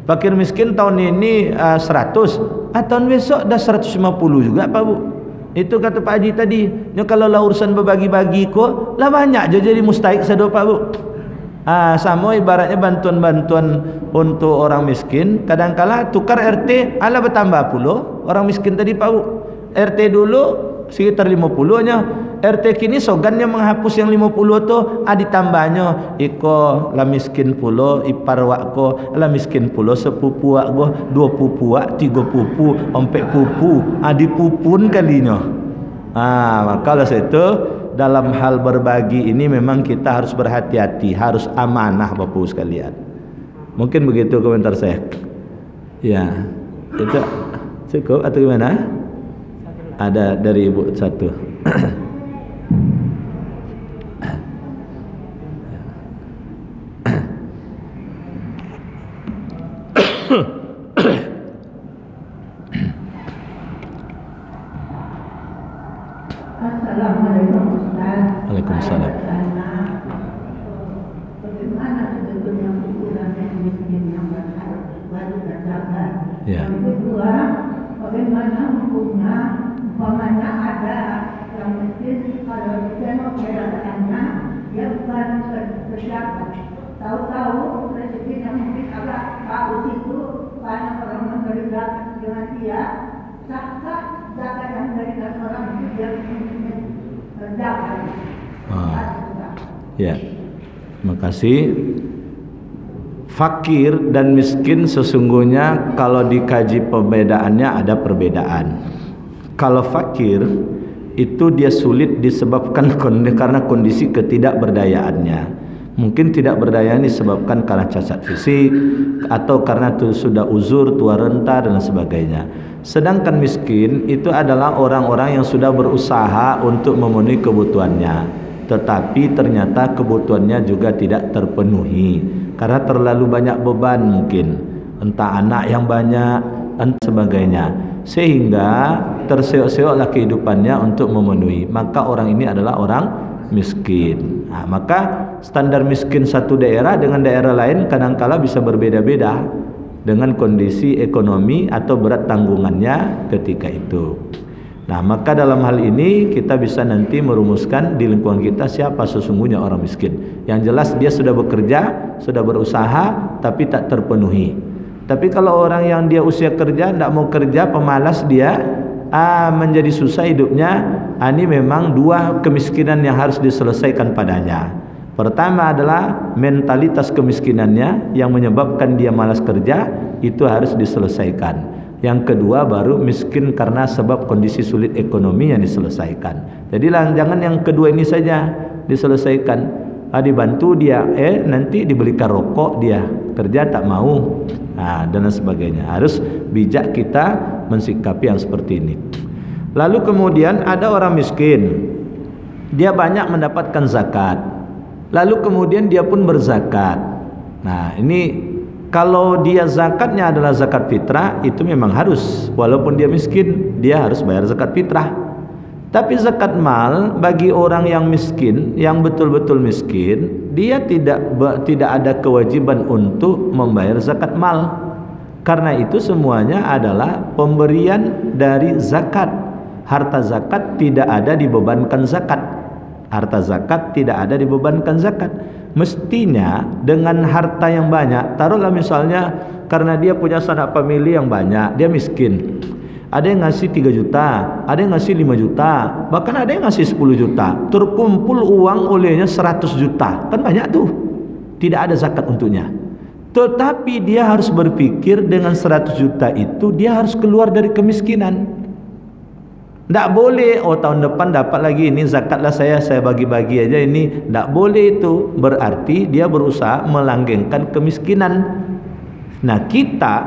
Fakir miskin tahun ini 100, tahun besok dah 150 juga Pak Bu. Itu kata Pak Haji tadi. Kalau lah urusan berbagi-bagi kok lah banyak je jadi mustahik sado Pak Bu. Sama ibaratnya bantuan-bantuan untuk orang miskin, kadang-kala tukar RT ala bertambah puluh orang miskin tadi Pak Bu. RT dulu sekitar 50-nya, RT kini sogannya menghapus yang 50 tu, ditambahnya iko la miskin pulo ipar wakko, la miskin pulo sepupu wakko, 2 pupu wak, 3 pupu, 4 pupu, dipupun kalinya. Maka itu dalam hal berbagi ini memang kita harus berhati-hati, harus amanah Bapak sekalian. Mungkin begitu komentar saya. Ya, itu cukup atau gimana? Ada dari Ibu satu. Waalaikumsalam. Bagaimana sebetulnya ukuran yang miskin yang baru tercatat? Ya. Yang kedua, bagaimana hukumnya umpamanya ada yang miskin kalau ditengok keadaannya dia bukan pejabat. Tahu-tahu rezekinya mungkin agak bagus itu banyak orang memberi zakat dengan dia. Sah-sah zakat yang diberikan orang itu dia zakat. Ya, terima kasih. Fakir dan miskin sesungguhnya kalau dikaji perbedaannya ada perbedaan. Kalau fakir itu dia sulit disebabkan karena kondisi ketidakberdayaannya. Mungkin tidak berdaya disebabkan karena cacat fisik atau karena sudah uzur, tua renta dan sebagainya. Sedangkan miskin itu adalah orang-orang yang sudah berusaha untuk memenuhi kebutuhannya, tetapi ternyata kebutuhannya juga tidak terpenuhi karena terlalu banyak beban, mungkin entah anak yang banyak dan sebagainya, sehingga terseok-seoklah kehidupannya untuk memenuhi. Maka orang ini adalah orang miskin. Nah, maka standar miskin satu daerah dengan daerah lain kadangkala bisa berbeda-beda dengan kondisi ekonomi atau berat tanggungannya ketika itu. Nah, maka dalam hal ini kita bisa nanti merumuskan di lingkungan kita siapa sesungguhnya orang miskin. Yang jelas dia sudah bekerja, sudah berusaha, tapi tak terpenuhi. Tapi kalau orang yang dia usia kerja, tidak mau kerja, pemalas dia, menjadi susah hidupnya, ini memang dua kemiskinan yang harus diselesaikan padanya. Pertama adalah mentalitas kemiskinannya yang menyebabkan dia malas kerja, itu harus diselesaikan. Yang kedua baru miskin karena sebab kondisi sulit ekonomi yang diselesaikan. Jadi jangan yang kedua ini saja diselesaikan. Dibantu dia, nanti dibelikan rokok dia, kerja tak mau, dan sebagainya. Harus bijak kita mensikapi yang seperti ini. Lalu kemudian ada orang miskin, dia banyak mendapatkan zakat, lalu kemudian dia pun berzakat. Nah, ini kalau dia zakatnya adalah zakat fitrah, itu memang harus, walaupun dia miskin, dia harus bayar zakat fitrah. Tapi zakat mal bagi orang yang miskin, yang betul-betul miskin, dia tidak ada kewajiban untuk membayar zakat mal. Karena itu semuanya adalah pemberian dari zakat. Harta zakat tidak ada dibebankan zakat. Harta zakat tidak ada dibebankan zakat. Mestinya dengan harta yang banyak, taruhlah misalnya karena dia punya sanak famili yang banyak, dia miskin. Ada yang ngasih 3 juta, ada yang ngasih 5 juta, bahkan ada yang ngasih 10 juta. Terkumpul uang olehnya 100 juta. Kan banyak tuh. Tidak ada zakat untuknya. Tetapi dia harus berpikir dengan 100 juta itu dia harus keluar dari kemiskinan. Tidak boleh, tahun depan dapat lagi ini zakatlah saya bagi-bagi aja ini. Tidak boleh itu. Berarti dia berusaha melanggengkan kemiskinan. Nah,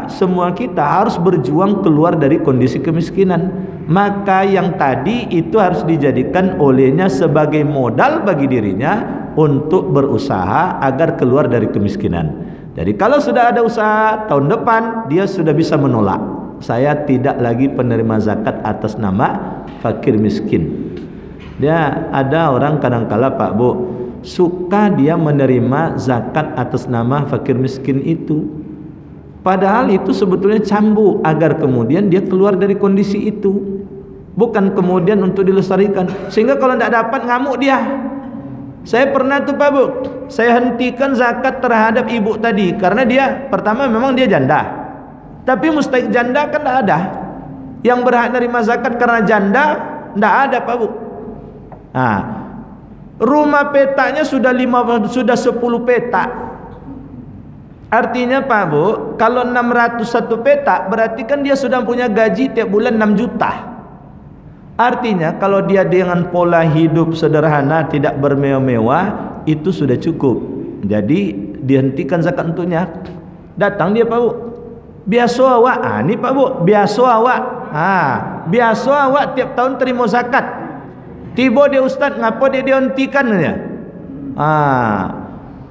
semua kita harus berjuang keluar dari kondisi kemiskinan. Maka yang tadi itu harus dijadikan olehnya sebagai modal bagi dirinya untuk berusaha agar keluar dari kemiskinan. Jadi kalau sudah ada usaha, tahun depan dia sudah bisa menolak. Saya tidak lagi penerima zakat atas nama fakir miskin. Dia ada orang kadangkala Pak Bu, suka dia menerima zakat atas nama fakir miskin itu. Padahal itu sebetulnya cambuk agar kemudian dia keluar dari kondisi itu, bukan kemudian untuk dilestarikan. Sehingga kalau tidak dapat ngamuk dia. Saya pernah tuh Pak Bu, saya hentikan zakat terhadap ibu tadi karena dia pertama memang dia janda, tapi mustahik janda kan tidak ada. Yang berhak menerima zakat karena janda tidak ada Pak Bu. Nah, rumah petanya sudah 10 petak. Artinya Pak Bu, kalau 601 petak berarti kan dia sudah punya gaji tiap bulan 6 juta. Artinya kalau dia dengan pola hidup sederhana, tidak bermewah-mewah, itu sudah cukup. Jadi dihentikan zakat untuknya. Datang dia Pak Bu, biasa awak, ini Pak Bu, biasa awak. Biasa awak tiap tahun terima zakat. Tiba dia ustaz, ngapa dia dihentikan ya?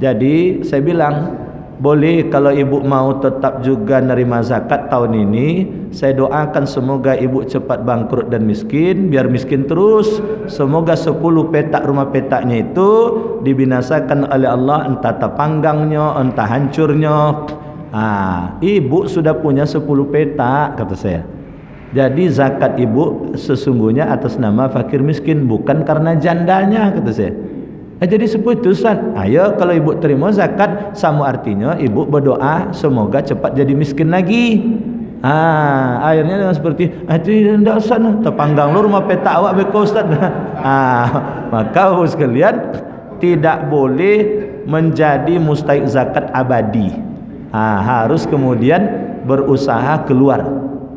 Jadi saya bilang, boleh kalau ibu mau tetap juga nerima zakat tahun ini. Saya doakan semoga ibu cepat bangkrut dan miskin, biar miskin terus. Semoga 10 petak rumah petaknya itu dibinasakan oleh Allah, entah terpanggangnya, entah hancurnya. Ibu sudah punya 10 petak, kata saya. Jadi zakat ibu sesungguhnya atas nama fakir miskin, bukan karena jandanya, kata saya. Jadi seputusan, ayo kalau ibu terima zakat, sama artinya ibu berdoa semoga cepat jadi miskin lagi. Akhirnya dengan seperti itu tidak usah terpanggang lu rumah petak awak beko Ustaz. Maka sekalian tidak boleh menjadi mustahik zakat abadi. Harus kemudian berusaha keluar.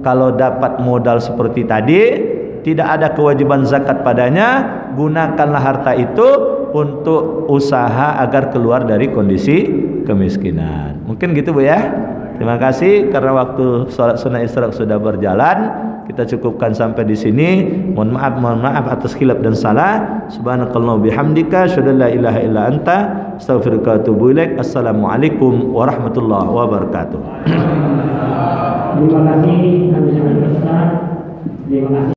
Kalau dapat modal seperti tadi, tidak ada kewajiban zakat padanya, gunakanlah harta itu untuk usaha agar keluar dari kondisi kemiskinan. Mungkin gitu Bu ya. Terima kasih karena waktu sholat sunnah isyraq sudah berjalan. Kita cukupkan sampai di sini. Mohon maaf atas khilaf dan salah. Subhanakallah bihamdika asyhadu an la ilaha illa anta astaghfiruka wa atubu ilaik. Assalamualaikum warahmatullahi wabarakatuh. Terima kasih. Terima kasih.